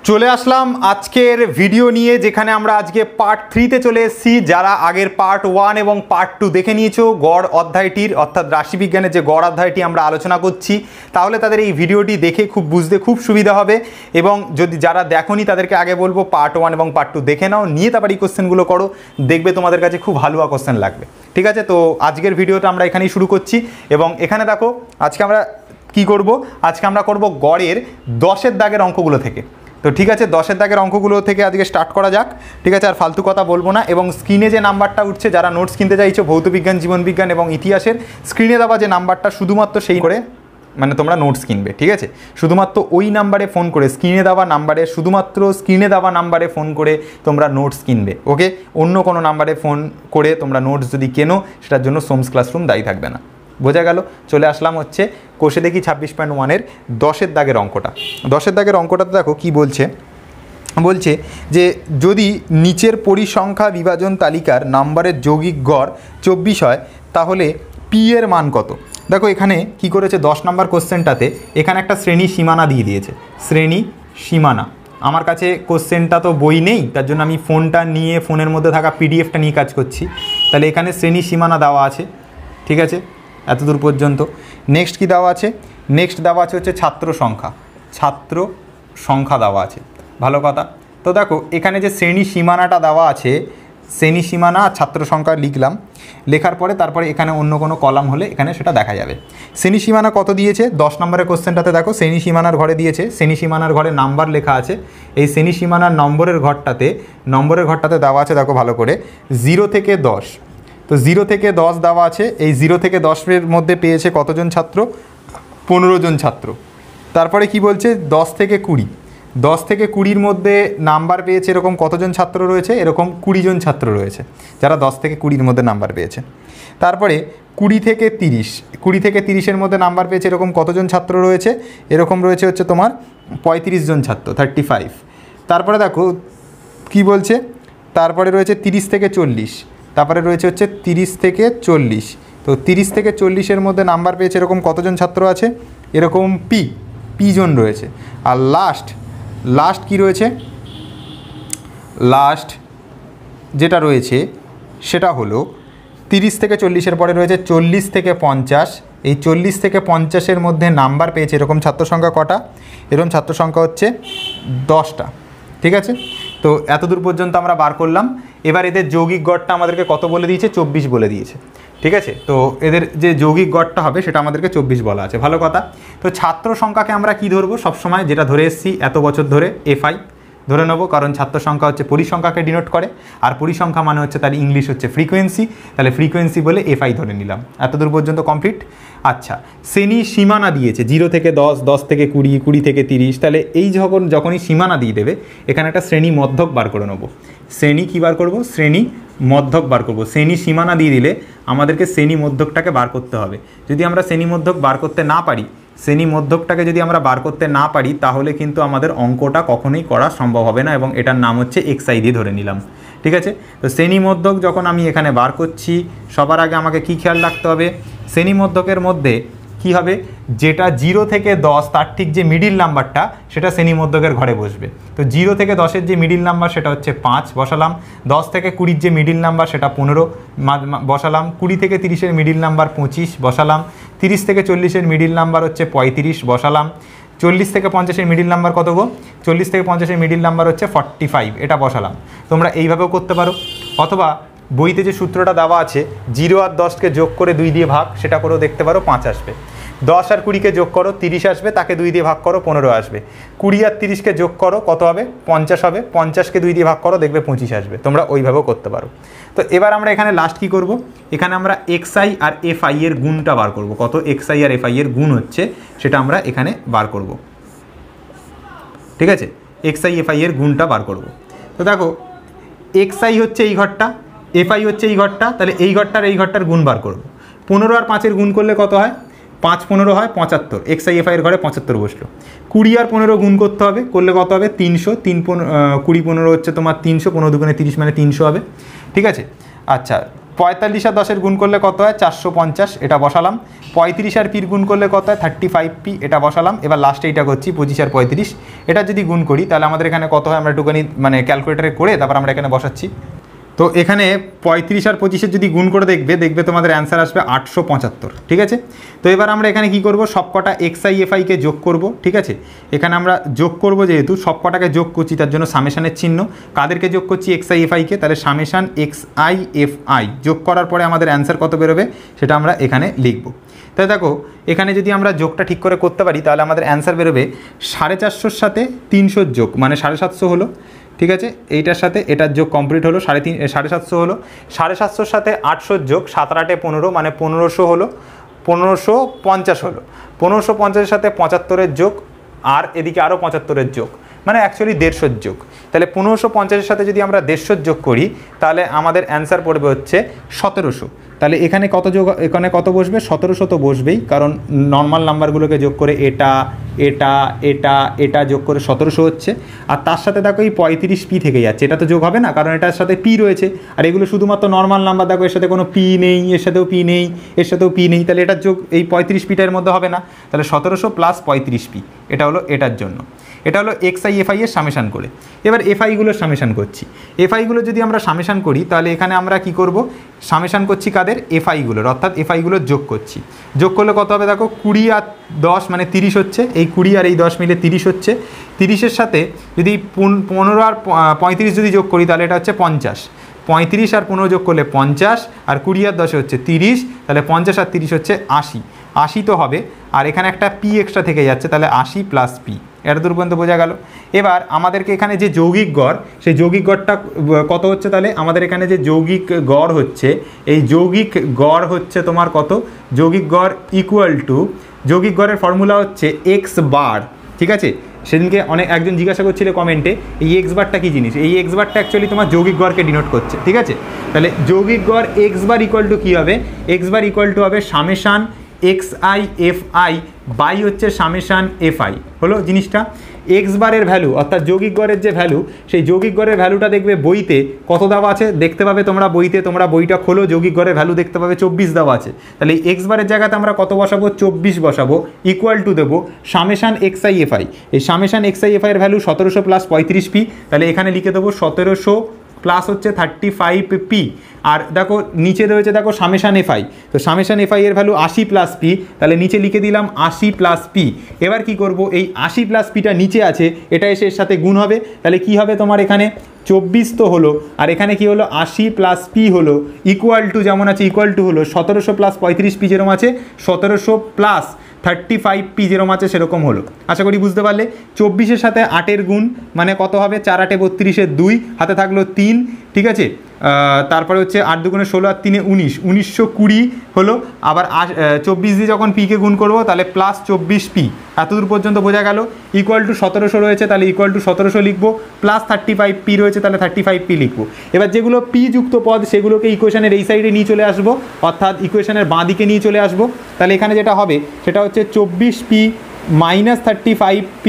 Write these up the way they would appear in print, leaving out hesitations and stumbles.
চলে আসলাম আজকের ভিডিও নিয়ে, যেখানে আমরা আজকে পার্ট 3 তে চলে এসেছি। যারা আগের পার্ট 1 এবং পার্ট 2 দেখে নিয়েছো গড় অধ্যায়টির, অর্থাৎ রাশিবিজ্ঞানের যে গড় অধ্যায়টি আমরা আলোচনা করছি, তাহলে তাদের এই ভিডিওটি দেখে বুঝতে খুব সুবিধা হবে। এবং যদি যারা দেখোনি তাদেরকে আগে বলবো পার্ট 1 এবং পার্ট 2 দেখে নাও, নিয়ে তারপর এই কোশ্চেনগুলো করো, দেখবে তোমাদের কাছে খুব হালুয়া কোশ্চেন লাগবে। ঠিক আছে, তো আজকের ভিডিওটা আমরা এখানেই শুরু করছি। এবং এখানে দেখো আজকে আমরা কি করব, আজকে আমরা করব গড়ের 10-এর দাগের অঙ্কগুলো থেকে। তো ঠিক আছে, 10-এর দাগের অঙ্কগুলো থেকে আজকে স্টার্ট করা যাক। ঠিক আছে, আর ফালতু কথা বলবো না। এবং স্ক্রিনে যে নাম্বারটা উঠছে, যারা নোটস কিনতে চাইছো ভৌতবিজ্ঞান, জীবনবিজ্ঞান এবং ইতিহাসের, স্ক্রিনে দেওয়া যে নাম্বারটা শুধুমাত্র সেই করে মানে তোমরা নোটস কিনবে। ঠিক আছে, শুধুমাত্র ওই নাম্বারে ফোন করে, স্ক্রিনে দেওয়া নাম্বারে, শুধুমাত্র স্ক্রিনে দেওয়া নাম্বারে ফোন করে তোমরা নোটস কিনবে। ওকে, অন্য কোনো নাম্বারে ফোন করে তোমরা নোটস যদি কেনো, সেটার জন্য সোমস ক্লাসরুম দায়ী থাকবে না। বোঝা গেল? চলে আসলাম হচ্ছে কোষে দেখি 26.1-এর 10-এর দাগের অঙ্কটা। 10-এর দাগের অঙ্কটাতে দেখো কি বলছে। বলছে যে যদি নিচের পরিসংখ্যা বিভাজন তালিকার নাম্বারের যৌগিক গড় 24 হয়, তাহলে পি এর মান কত? দেখো এখানে কি করেছে, 10 নম্বর কোশ্চেনটাতে এখানে একটা শ্রেণী সীমানা দিয়ে দিয়েছে। শ্রেণী সীমানা, আমার কাছে কোশ্চেনটা তো বই নেই, তার জন্য আমি ফোনটা নিয়ে, ফোনের মধ্যে থাকা পিডিএফটা নিয়ে কাজ করছি। তাহলে এখানে শ্রেণী সীমানা দেওয়া আছে। ঠিক আছে, এতদূর পর্যন্ত। নেক্সট কি দেওয়া আছে? নেক্সট দেওয়া আছে হচ্ছে ছাত্র সংখ্যা। ছাত্র সংখ্যা দেওয়া আছে, ভালো কথা। তো দেখো এখানে যে শ্রেণী সীমানাটা দেওয়া আছে, শ্রেণী সীমানা আর ছাত্র সংখ্যা লিখলাম। লেখার পরে তারপরে এখানে অন্য কোনো কলাম হলে এখানে সেটা দেখা যাবে। শ্রেণী সীমানা কত দিয়েছে 10 নম্বরের কোশ্চেনটাতে? দেখো শ্রেণী সীমানার ঘরে দিয়েছে, শ্রেণী সীমানার ঘরে নাম্বার লেখা আছে। এই শ্রেণী সীমানার নম্বরের ঘরটাতে দেওয়া আছে, দেখো ভালো করে, 0 থেকে 10। তো 0 থেকে 10 দেওয়া আছে। এই 0 থেকে 10-এর মধ্যে পেয়েছে কতজন ছাত্র? 15 জন ছাত্র। তারপরে কি বলছে, 10 থেকে 20। 10 থেকে 20-র মধ্যে নাম্বার পেয়েছে এরকম কতজন ছাত্র রয়েছে? এরকম 20 জন ছাত্র রয়েছে, যারা 10 থেকে 20-র মধ্যে নাম্বার পেয়েছে। তারপরে 20 থেকে 30, 20 থেকে 30-এর মধ্যে নাম্বার পেয়েছে এরকম কতজন ছাত্র রয়েছে? এরকম রয়েছে হচ্ছে তোমার 35 জন ছাত্র, 35। তারপরে দেখো কি বলছে, তারপরে রয়েছে 30 থেকে 40, তারপরে রয়েছে হচ্ছে 30 থেকে 40। তো 30 থেকে 40-এর মধ্যে নাম্বার পেয়েছে এরকম কতজন ছাত্র আছে? এরকম পি জন রয়েছে। আর লাস্ট কি রয়েছে? লাস্ট যেটা রয়েছে সেটা হলো 30 থেকে 40-এর পরে রয়েছে 40 থেকে 50। এই 40 থেকে 50-এর মধ্যে নাম্বার পেয়েছে এরকম ছাত্র সংখ্যা কটা? এরকম ছাত্র সংখ্যা হচ্ছে 10টা। ঠিক আছে, তো এতদূর পর্যন্ত আমরা বার করলাম। এবার এদের যৌগিক গড়টা আমাদেরকে কত বলে দিয়েছে? 24 বলে দিয়েছে। ঠিক আছে, তো এদের যে যৌগিক গড়টা হবে সেটা আমাদেরকে 24 বলা আছে, ভালো কথা। তো ছাত্র সংখ্যাকে আমরা কি ধরবো? সবসময় যেটা ধরে এসেছি এত বছর ধরে, এফআই ধরে নেবো, কারণ ছাত্র সংখ্যা হচ্ছে পরিসংখ্যাকে ডিনোট করে, আর পরিসংখ্যা মানে হচ্ছে তার ইংলিশ হচ্ছে ফ্রিকোয়েন্সি। তাহলে ফ্রিকোয়েন্সি বলে এফআই ধরে নিলাম। এতদূর পর্যন্ত কমপ্লিট। আচ্ছা, শ্রেণী সীমানা দিয়েছে 0 থেকে 10, 10 থেকে 20, 20 থেকে 30। তাহলে এই যখনই সীমানা দিয়ে দেবে, এখানে একটা শ্রেণী মধ্যক বার করে নেবো। শ্রেণী কী বার করব? শ্রেণী মধ্যক বার করব। শ্রেণী সীমানা দিয়ে দিলে আমাদেরকে শ্রেণী মধ্যকটাকে বার করতে হবে। যদি আমরা শ্রেণী মধ্যক বার করতে না পারি, শ্রেণী মধ্যকটাকে যদি আমরা বার করতে না পারি, তাহলে কিন্তু আমাদের অঙ্কটা কখনোই করা সম্ভব হবে না, এবং এটার নাম হচ্ছে এক্সআই দিয়ে ধরে নিলাম। ঠিক আছে, তো শ্রেণী মধ্যক যখন আমি এখানে বার করছি, সবার আগে আমাকে কি খেয়াল রাখতে হবে? শ্রেণী মধ্যকের মধ্যে কি হবে, যেটা 0 থেকে 10 তার ঠিক যে মিডিল নাম্বারটা, সেটা শ্রেণী মধ্যকের ঘরে বসবে। তো 0 থেকে 10-এর যে মিডিল নাম্বার সেটা হচ্ছে 5 বসালাম। 10 থেকে 20-র যে মিডিল নাম্বার সেটা 15 বসালাম। 20 থেকে 30-এর মিডিল নাম্বার 25 বসালাম। 30 থেকে 40-এর মিডিল নাম্বার হচ্ছে 35 বসালাম। 40 থেকে 50-এর মিডিল নাম্বার কত গো? 40 থেকে 50-এর মিডিল নাম্বার হচ্ছে 45, এটা বসালাম। তোমরা এইভাবেও করতে পারো, অথবা বইতে যে সূত্রটা দেওয়া আছে 0 আর 10কে যোগ করে 2 দিয়ে ভাগ, সেটা করেও দেখতে পারো, 5 আসবে। 10 আর 20-কে যোগ করো, 30 আসবে, তাকে 2 দিয়ে ভাগ করো, 15 আসবে। 20 আর 30-কে যোগ করো, কত হবে? 50 হবে। 50-কে 2 দিয়ে ভাগ করো, দেখবে 25 আসবে। তোমরা ওইভাবেও করতে পারো। তো এবার আমরা এখানে লাস্ট কী করব? এখানে আমরা এক্সআই আর এফআই এর গুণটা বার করব। কত এক্সআই আর এফআই এর গুণ হচ্ছে সেটা আমরা এখানে বার করব। ঠিক আছে, এক্সআই এফআই এর গুণটা বার করব। তো দেখো এক্সআই হচ্ছে এই ঘরটা, এফআই হচ্ছে এই ঘরটা, তাহলে এই ঘরটার গুণ বার করব। 15 আর 5-এর গুণ করলে কত হয়? 5 15 হয় 75। এক্সআই এফআইয়ের ঘরে 75 বসলো। 20 আর 15 গুণ করতে হবে, করলে কত হবে? 300। 20 15 হচ্ছে তোমার 300, 15 দুগুণে 30 মানে 300 হবে। ঠিক আছে, আচ্ছা 45 আর 10-এর গুণ করলে কত হয় 450, এটা বসালাম। 35 আর পির গুণ করলে কত হয় 35p, এটা বসালাম। এবার লাস্টে এইটা করছি 25 আর 35, এটা যদি গুণ করি তাহলে আমাদের এখানে কত হয় আমরা একটুখানি মানে ক্যালকুলেটারে করে তারপর আমরা এখানে বসাচ্ছি। তো এখানে 35 আর 25-এর যদি গুণ করে দেখবে তোমাদের অ্যান্সার আসবে 875, ঠিক আছে। তো এবার আমরা এখানে কি করব, সবকটা এক্সআই এফআইকে যোগ করব, ঠিক আছে। এখানে আমরা যোগ করব, যেহেতু সবকটাকে যোগ করছি তার জন্য সামেশানের চিহ্ন। কাদেরকে যোগ করছি, এক্সআই এফআইকে, তাহলে সামেশান এক্সআই এফআই যোগ করার পরে আমাদের অ্যান্সার কত বেরোবে সেটা আমরা এখানে লিখব। তাই দেখো এখানে যদি আমরা যোগটা ঠিক করে করতে পারি তাহলে আমাদের অ্যান্সার বেরোবে 450-র সাথে 300 যোগ মানে 750 হলো, ঠিক আছে। এইটার সাথে এটার যোগ কমপ্লিট হলো, 750 হলো। 750-র সাথে 800 যোগ 7 আর 8 15 মানে 1500 হলো, 1550 হলো। 1550-এর সাথে 75-এর যোগ আর এদিকে আরও 75-এর যোগ মানে অ্যাকচুয়ালি 150-এর যোগ। তাহলে 1550-এর সাথে যদি আমরা 150-এর যোগ করি তাহলে আমাদের অ্যান্সার পড়বে হচ্ছে 1700। তাহলে এখানে কত যোগ, এখানে কত বসবে, 1700 তো বসবেই, কারণ নর্মাল নাম্বারগুলোকে যোগ করে এটা এটা এটা এটা যোগ করে 1700 হচ্ছে। আর তার সাথে দেখো এই 35p থেকে যাচ্ছে, এটা তো যোগ হবে না কারণ এটার সাথে পি রয়েছে, আর এগুলো শুধুমাত্র নর্মাল নাম্বার। দেখো এর সাথে কোনো পি নেই, এর সাথেও পি নেই, এর সাথেও পি নেই, তাহলে এটার যোগ এই 35pটার মধ্যে হবে না। তাহলে 1700 প্লাস 35p, এটা হলো এটার জন্য। এটা হলো এক্সআই এফআই এর সামেশান করে। এবার এফআইগুলোর সামেশান করছি। এফআইগুলো যদি আমরা সামেশান করি তাহলে এখানে আমরা কি করব, সামেশান করছি কাদের, এফআইগুলোর, অর্থাৎ এফআইগুলোর যোগ করছি। যোগ করলে কত হবে দেখো, 20 আর 10 মানে 30 হচ্ছে, এই 20 আর এই 10 মিলে 30 হচ্ছে। 30-এর সাথে যদি 15 আর 35 যদি যোগ করি তাহলে এটা হচ্ছে 50। 35 আর 15 যোগ করলে 50, আর 20 আর 10 হচ্ছে 30, তাহলে 50 আর 30 হচ্ছে 80। 80 তো হবে, আর এখানে একটা পি এক্সট্রা থেকে যাচ্ছে, তাহলে 80 প্লাস পি, এটা দূর পর্যন্ত বোঝা গেল। এবার আমাদেরকে এখানে যে যৌগিক গড়, সেই যৌগিক গড়টা কত হচ্ছে, তাহলে আমাদের এখানে যে যৌগিক গড় হচ্ছে, এই যৌগিক গড় হচ্ছে তোমার কত, যৌগিক গড় ইকুয়াল টু, যৌগিক গড়ের ফর্মুলা হচ্ছে এক্স বার, ঠিক আছে। সেদিনকে একজন জিজ্ঞাসা করছিল কমেন্টে এই এক্স বারটা কী জিনিস, এই এক্স বারটা অ্যাকচুয়ালি তোমার যৌগিক গড়কে ডিনোট করছে, ঠিক আছে। তাহলে যৌগিক গড় এক্স বার ইকুয়াল টু কী হবে, এক্স বার ইকুয়াল টু হবে সামেশান এক্সআই এফআই বাই হচ্ছে সামেশান এফআই, হলো জিনিসটা। এক্স বারের ভ্যালু অর্থাৎ যৌগিক গড়ের যে ভ্যালু, সেই যৌগিক গড়ের ভ্যালুটা দেখবে বইতে কত দেওয়া আছে, দেখতে পাবে তোমরা বইতে, তোমরা বইটা খোলো, যৌগিক গড়ের ভ্যালু দেখতে পাবে 24 দেওয়া আছে। তাহলে এক্স বারের জায়গাতে আমরা কত বসাবো, 24 বসাবো, ইকুয়াল টু দেবো সামেশান এক্সআই এফআই। এই সামেশান এক্সআই এফআই এর ভ্যালু 1700 প্লাস 35p, তাহলে এখানে লিখে দেবো 1700 প্লাস হচ্ছে 35p। আর দেখো নিচে রয়েছে দেখো সামেশান এফআই, তো সামেশান এফআই এর ভ্যালু 80 প্লাস পি, তাহলে নিচে লিখে দিলাম 80 প্লাস পি। এবার কি করব, এই 80 প্লাস পিটা নিচে আছে, এটা এসে এর সাথে গুণ হবে, তাহলে কি হবে তোমার এখানে 24 তো হলো, আর এখানে কি হলো 80 প্লাস পি হলো, ইকুয়াল টু যেমন আছে ইকুয়াল টু হলো 1700 প্লাস 35p যেরকম আছে, 1700 প্লাস 35p যেরকম আছে সেরকম হলো। আশা করি বুঝতে পারলে। 24-এর সাথে 8-এর গুণ মানে কত হবে, 4 8 32, 2 হাতে থাকলো 3, ঠিক আছে। তারপরে হচ্ছে 8 2 16 আর 3 19, 1920 হলো। আবার 24 দিয়ে যখন পিকে গুণ করবো তাহলে প্লাস 24p, এতদূর পর্যন্ত বোঝা গেল। ইকুয়াল টু 1700 রয়েছে, তাহলে ইকুয়াল টু 1700 লিখবো, প্লাস 35p রয়েছে, তাহলে 35p লিখবো। এবার যেগুলো পি যুক্ত পদ সেগুলোকে ইকুয়েশনের এই সাইডে নিয়ে চলে আসবো, অর্থাৎ ইকুয়েশনের বাঁ দিকে নিয়ে চলে আসবো। তাহলে এখানে যেটা হবে সেটা হচ্ছে 24p minus 35p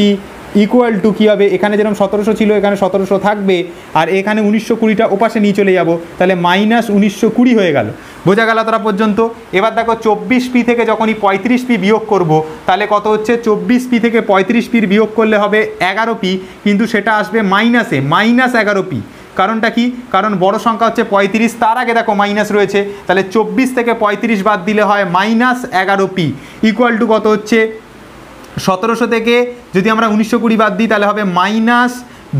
equal to কী হবে, এখানে যেরকম 1700 ছিল এখানে 1700 থাকবে, আর এখানে 1920টা ওপাশে নিয়ে চলে যাব, তাহলে মাইনাস 1920 হয়ে গেল। বোঝা গেল তারা পর্যন্ত। এবার দেখো 24p থেকে যখনই 35p বিয়োগ করব তাহলে কত হচ্ছে, 24p থেকে 35p বিয়োগ করলে হবে 11p, কিন্তু সেটা আসবে মাইনাসে, মাইনাস 11p। কারণটা কি, কারণ বড় সংখ্যা হচ্ছে 35, তার আগে দেখো মাইনাস রয়েছে, তাহলে 24 থেকে 35 বাদ দিলে হয় মাইনাস 11p, ইকুয়াল টু কত হচ্ছে 1700 থেকে যদি আমরা 1920 বাদ দিই তাহলে হবে মাইনাস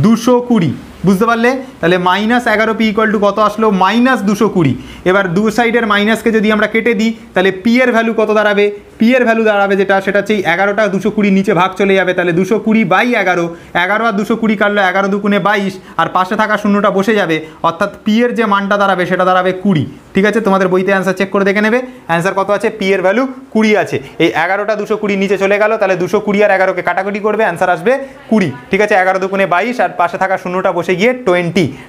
220, বুঝতে পারলে। তাহলে মাইনাস 11p ইকুয়াল টু কত আসলো, মাইনাস 220। এবার দু সাইডের মাইনাসকে যদি আমরা কেটে দিই তাহলে পি এর ভ্যালু কত দাঁড়াবে, পি এর ভ্যালু দাঁড়াবে যেটা, সেটা হচ্ছে 11টা 220 নিচে ভাগ চলে যাবে, তাহলে 220/11, 11 আর 220 কাটলো 11 2 22, আর পাশে থাকা শূন্যটা বসে যাবে, অর্থাৎ পি এর যে মানটা দাঁড়াবে সেটা দাঁড়াবে 20, ঠিক আছে। তোমাদের বইতে অ্যান্সার চেক করে দেখে নেবে, অ্যান্সার কত আছে, পি এর ভ্যালু 20 আছে। এই 11টা 220 নিচে চলে গেল, তাহলে 220 আর 11কে কাটাকুটি করবে, অ্যান্সার আসবে 20, ঠিক আছে। 11 2 22, আর পাশে থাকা শূন্যটা বসে গিয়ে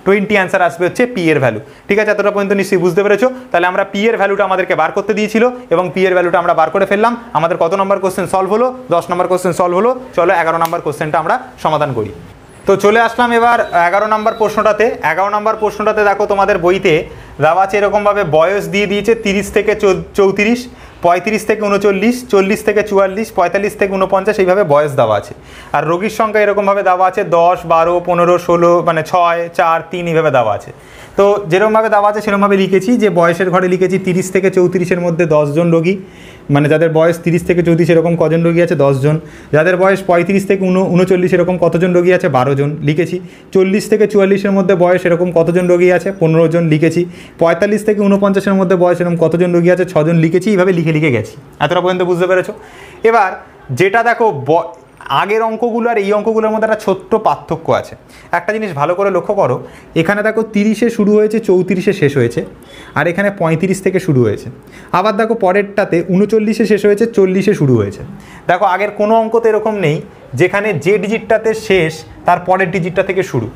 20 অ্যান্সার আসবে হচ্ছে পি এর ভ্যালু, ঠিক আছে। এতটা পর্যন্ত নিশ্চয়ই বুঝতে পেরেছো। তাহলে আমরা পি এর ভ্যালুটা আমাদেরকে বার করতে দিয়েছিল এবং পি এর ভ্যালুটা আমরা বার করে ফেললাম। আমাদের কত নম্বর কোশ্চেন সলভ হলো, 10 নম্বর কোশ্চেন সলভ হলো। চলো 11 নম্বর কোশ্চেনটা আমরা সমাধান করি। তো চলে আসলাম এবার 11 নম্বর প্রশ্নটাতে। 11 নম্বর প্রশ্নটাতে দেখো তোমাদের বইতে দেওয়া আছে এরকমভাবে বয়স দিয়ে দিয়েছে 30 থেকে 34, 35 থেকে 39, 40 থেকে 44, 45 থেকে 49, এইভাবে বয়স দেওয়া আছে। আর রোগীর সংখ্যা এরকমভাবে দেওয়া আছে 10, 12, 15, 16, মানে 6, 4, 3 এইভাবে দেওয়া আছে। তো যেরকমভাবে দেওয়া আছে সেরকমভাবে লিখেছি যে বয়সের ঘরে লিখেছি 30 থেকে 34-এর মধ্যে 10 জন রোগী, মানে যাদের বয়স 30 থেকে 34 এরকম কজন রোগী আছে 10 জন, যাদের বয়স 35 থেকে 39 এরকম কতজন রোগী আছে 12 জন লিখেছি, 40 থেকে 44-এর মধ্যে বয়স এরকম কতজন রোগী আছে 15 জন লিখেছি, 45 থেকে 49-এর মধ্যে বয়স এরকম কতজন রোগী আছে 6 জন লিখেছি। এইভাবে লিখে লিখে গেছি। এতটা পর্যন্ত বুঝতে পেরেছো? এবার যেটা দেখো আগের অঙ্কগুলো আর এই অঙ্কগুলোর মধ্যে একটা ছোট্ট পার্থক্য আছে। একটা জিনিস ভালো করে লক্ষ্য করো, এখানে দেখো 30-এ শুরু হয়েছে, 34-এ শেষ হয়েছে, আর এখানে 35 থেকে শুরু হয়েছে। আবার দেখো পরেরটাতে 39-এ শেষ হয়েছে, 40-এ শুরু হয়েছে। দেখো আগের কোনো অঙ্কতে এরকম নেই যেখানে যে ডিজিটটাতে শেষ তার পরের ডিজিটটা থেকে শুরু।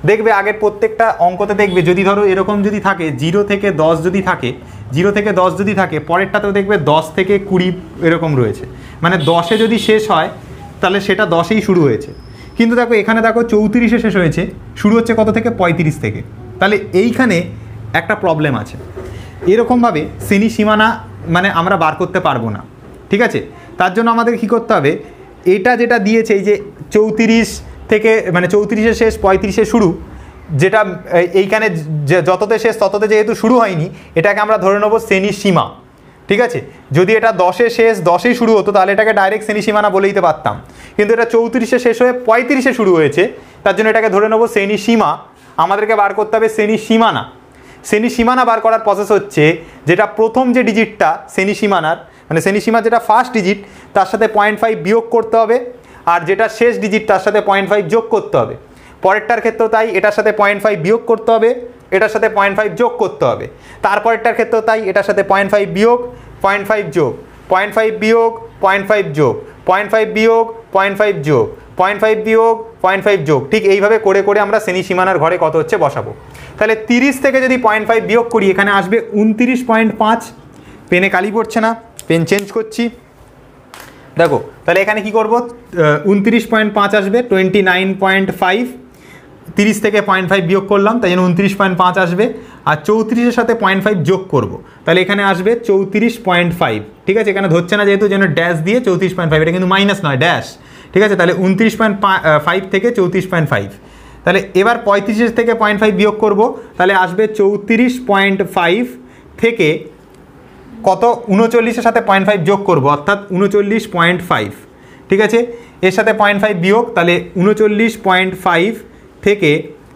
দেখবে আগের প্রত্যেকটা অঙ্কতে দেখবে যদি ধরো এরকম যদি থাকে 0 থেকে 10 যদি থাকে, 0 থেকে 10 যদি থাকে, পরেরটাতেও দেখবে 10 থেকে 20 এরকম রয়েছে, মানে 10-এ যদি শেষ হয় তাহলে সেটা 10-এই শুরু হয়েছে। কিন্তু দেখো এখানে দেখো 34-এ শেষ হয়েছে, শুরু হচ্ছে কত থেকে 35 থেকে, তাহলে এইখানে একটা প্রবলেম আছে। এরকমভাবে শ্রেণী সীমানা মানে আমরা বার করতে পারবো না, ঠিক আছে? তার জন্য আমাদের কী করতে হবে, এটা যেটা দিয়েছে এই যে 34 থেকে মানে 34-এ শেষ 35-এ শুরু, যেটা এইখানে যততে শেষ তততে যেহেতু শুরু হয়নি, এটাকে আমরা ধরে নেবো শ্রেণী সীমা, ঠিক আছে? যদি এটা 10-এ শেষ 10-এই শুরু হতো তাহলে এটাকে ডাইরেক্ট শ্রেণী সীমানা বলে দিতে পারতাম, কিন্তু এটা 34-এ শেষ হয়ে 35-এ শুরু হয়েছে, তার জন্য এটাকে ধরে নেবো শ্রেণী সীমা। আমাদেরকে বার করতে হবে শ্রেণী সীমানা। শ্রেণী সীমানা বার করার প্রসেস হচ্ছে, যেটা প্রথম যে ডিজিটটা শ্রেণী সীমানার মানে শ্রেণী সীমার যেটা ফার্স্ট ডিজিট তার সাথে 0.5 বিয়োগ করতে হবে, আর যেটা শেষ ডিজিট তার সাথে 0.5 যোগ করতে হবে। পরেরটার ক্ষেত্রেও তাই, এটার সাথে 0.5 বিয়োগ করতে হবে, এটার সাথে 0.5 যোগ করতে হবে। তারপরেরটার ক্ষেত্রেও তাই, এটার সাথে 0.5 বিয়োগ 0.5 যোগ, 0.5 বিয়োগ 0.5 যোগ, 0.5 বিয়োগ 0.5 যোগ, 0.5 বিয়োগ 0.5 যোগ। ঠিক এইভাবে করে করে আমরা শ্রেণী সীমানার ঘরে কত হচ্ছে বসাবো। তাহলে 30 থেকে যদি 0.5 বিয়োগ করি এখানে আসবে 29.5। পেনে কালি পড়ছে না, পেন চেঞ্জ করছি। দেখো তাহলে এখানে কি করব, 29.5 আসবে, 29.5। 30 থেকে 0.5 বিয়োগ করলাম, তাই জন্য 29.5 আসবে। আর 34-এর সাথে 0.5 যোগ করব, তাহলে এখানে আসবে 34.5। ঠিক আছে, এখানে ধরছে না যেহেতু, যেন ড্যাশ দিয়ে 34.5, এটা কিন্তু মাইনাস নয়, ড্যাশ। ঠিক আছে, তাহলে 29.5 থেকে 34.5। তাহলে এবার 35 থেকে 0.5 বিয়োগ করব, তাহলে আসবে 34.5 থেকে কত, 39-এর সাথে 0.5 যোগ করব, অর্থাৎ 39.5। ঠিক আছে, এর সাথে 0.5 বিয়োগ, তাহলে 39.5 থেকে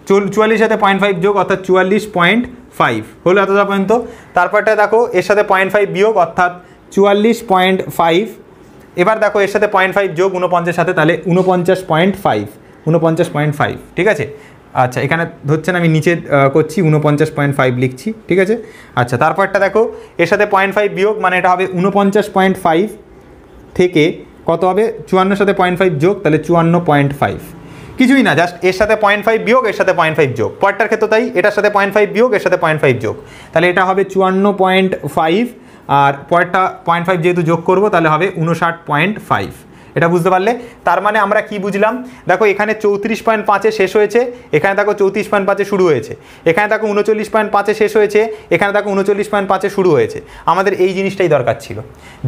44-এর সাথে 0.5 যোগ, অর্থাৎ 44.5 হলো এতটা পর্যন্ত। তারপরটা দেখো এর সাথে 0.5 বিয়োগ, অর্থাৎ 44.5। এবার দেখো এর সাথে 0.5 যোগ 49-এর সাথে, তাহলে 49.5। ঠিক আছে, আচ্ছা এখানে ধরছে না, আমি নিচে করছি 49.5 লিখছি। ঠিক আছে, আচ্ছা তারপরটা দেখো এর সাথে 0.5 বিয়োগ, মানে এটা হবে 49.5 থেকে কত হবে, 54-এর সাথে 0.5 যোগ, তাহলে 54.5। কিছুই না, জাস্ট এর সাথে 0.5 বিয়োগ, এর সাথে 0.5 যোগ। পরেরটার ক্ষেত্রে তাই, এটার সাথে 0.5 বিয়োগ, এর সাথে 0.5 যোগ, তাহলে এটা হবে 54.5। আর পরেরটা 0.5 যেহেতু যোগ করব, তাহলে হবে 59.5। এটা বুঝতে পারলে? তার মানে আমরা কি বুঝলাম, দেখো এখানে 34.5-এ শেষ হয়েছে, এখানে দেখো 34.5-এ শুরু হয়েছে, এখানে দেখো 39.5-এ শেষ হয়েছে, এখানে দেখো 39.5-এ শুরু হয়েছে। আমাদের এই জিনিসটাই দরকার ছিল,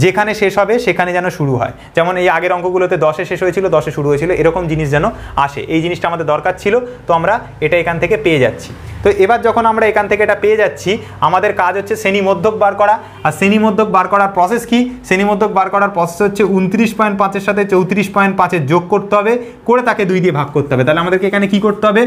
যেখানে শেষ হবে সেখানে যেন শুরু হয়। যেমন এই আগের অঙ্কগুলোতে 10-এ শেষ হয়েছিল, 10-এ শুরু হয়েছিল, এরকম জিনিস যেন আসে, এই জিনিসটা আমাদের দরকার ছিল। তো আমরা এটা এখান থেকে পেয়ে যাচ্ছি। তো এবার যখন আমরা এখান থেকে এটা পেয়ে যাচ্ছি, আমাদের কাজ হচ্ছে শ্রেণীমধ্যক বার করা। আর শ্রেণীমধ্যক বার করার প্রসেস কি? শ্রেণীমধ্যক বার করার প্রসেস হচ্ছে 29.5-এর সাথে 34.5-এর যোগ করতে হবে, করে তাকে 2 দিয়ে ভাগ করতে হবে। তাহলে আমাদেরকে এখানে কি করতে হবে,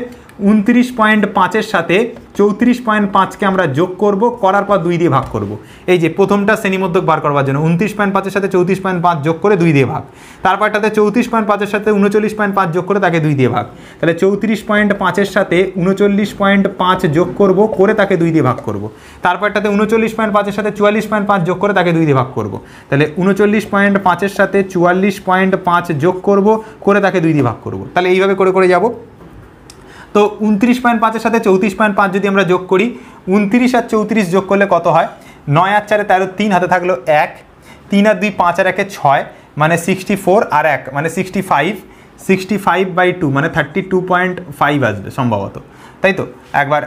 29.5-এর সাথে 34.5-কে আমরা যোগ করব, করার পর 2 দিয়ে ভাগ করব। এই যে প্রথমটা শ্রেণীমধ্যক বার করবার জন্য 29.5-এর সাথে 34.5 যোগ করে 2 দিয়ে ভাগ, তারপরটাতে 34.5-এর সাথে 39.5 যোগ করে তাকে 2 দিয়ে ভাগ। তাহলে 34.5-এর সাথে 39.5 যোগ করব, করে তাকে 2 দিয়ে ভাগ করব। তারপরটাতে 39.5-এর সাথে 44.5 যোগ করে তাকে 2 দিয়ে ভাগ করব। তাহলে 39.5-এর সাথে 44.5 যোগ করব, করে তাকে 2 দিয়ে ভাগ করব। তাহলে এইভাবে করে করে যাব। তো 29.5-এর সাথে 34.5 যদি আমরা যোগ করি, 29 আর 34 যোগ করলে কত হয়, 9 আর 4 13, 3 হাতে থাকলো 1, 3 আর 2 5 আর 1 6, মানে 64 আর 1 মানে 65, 65/2 মানে 32.5 আসবে সম্ভবত, তাই তো? একবার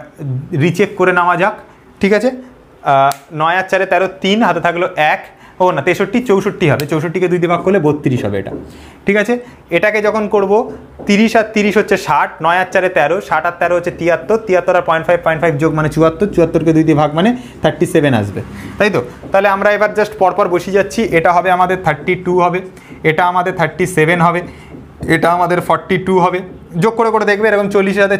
রিচেক করে নেওয়া যাক। ঠিক আছে, 9 আর 4 13, 3 হাতে থাকলো 1, ও না 63 64 হবে, 64কে 2 দিয়ে ভাগ করলে 32 হবে এটা। ঠিক আছে, এটাকে যখন করব 30 আর 30 হচ্ছে 60, 9 আর 4 13, 60 আর 13 হচ্ছে 73, 73 আর 0.5 যোগ মানে 74, 74কে 2 দিয়ে ভাগ মানে 37 আসবে, তাই তো। তাহলে আমরা এবার জাস্ট পরপর বসিয়ে যাচ্ছি। এটা হবে আমাদের 32 হবে, এটা আমাদের 37 হবে, এটা আমাদের 42 হবে। যোগ করে করে দেখবে এরকম 40-এর সাথে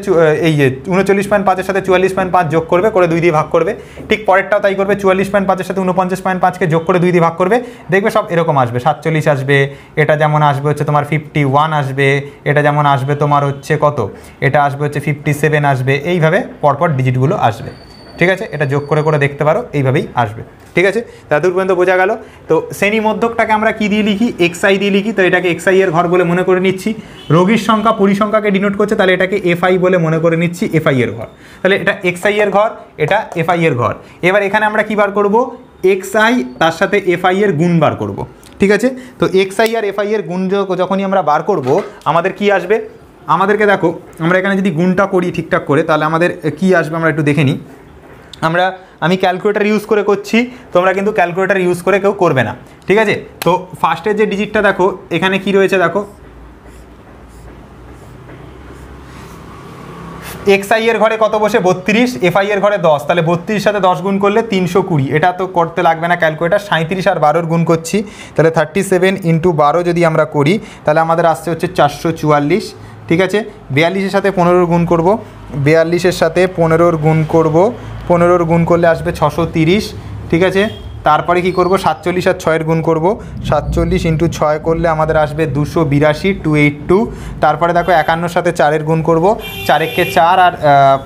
এই যে 39.5-এর সাথে 44.5 যোগ করবে, করে 2 দিয়ে ভাগ করবে। ঠিক পরেরটাও তাই করবে, 44.5-এর সাথে 49.5কে যোগ করে 2 দিয়ে ভাগ করবে, দেখবে সব এরকম আসবে, 47 আসবে। এটা যেমন আসবে হচ্ছে তোমার 51 আসবে, এটা যেমন আসবে তোমার হচ্ছে কত, এটা আসবে হচ্ছে 57 আসবে, এইভাবে পরপর ডিজিটগুলো আসবে। ঠিক আছে, এটা যোগ করে করে দেখতে পারো, এইভাবেই আসবে। ঠিক আছে, ততদূর পর্যন্ত বোঝা গেল। তো শ্রেণী মধ্যকটাকে আমরা কি দিয়ে লিখি, এক্সআই দিয়ে লিখি। তো এটাকে এক্সআই এর ঘর বলে মনে করে নিচ্ছি। রোগীর সংখ্যা পরিসংখ্যাকে ডিনোট করছে, তাহলে এটাকে এফআই বলে মনে করে নিচ্ছি, এফআই এর ঘর। তাহলে এটা এক্সআই এর ঘর, এটা এফআই এর ঘর। এবার এখানে আমরা কি বার করব, এক্সআই তার সাথে এফআই এর গুণ বার করব। ঠিক আছে, তো এক্সআই আর এফআই এর গুণ যখনই আমরা বার করব, আমাদের কি আসবে, আমাদেরকে দেখো আমরা এখানে যদি গুণটা করি ঠিকঠাক করে, তাহলে আমাদের কি আসবে আমরা একটু দেখে নিই। আমি ক্যালকুলেটার ইউজ করে করছি, তোমরা কিন্তু ক্যালকুলেটার ইউজ করে কেউ করবে না। ঠিক আছে, তো ফার্স্টের যে ডিজিটটা দেখো এখানে কি রয়েছে, দেখো এক্সআই এর ঘরে কত বসে 32, এফআই এর ঘরে 10, তাহলে 32 সাথে 10 গুণ করলে 320। এটা তো করতে লাগবে না ক্যালকুলেটার, 37 আর 12 গুণ করছি, তাহলে 37 × 12 যদি আমরা করি তাহলে আমাদের আসছে হচ্ছে 444। ঠিক আছে, 42-এর সাথে 15 গুণ করব, 42-এর সাথে 15 গুণ করব, 15 গুণ করলে আসবে 630। ঠিক আছে, তারপরে কি করব, 47 আর 6 গুণ করব, 47 × 6 করলে আমাদের আসবে 282, 282। তারপরে দেখো 51-এর সাথে 4 গুণ করব, 4-কে 4 আর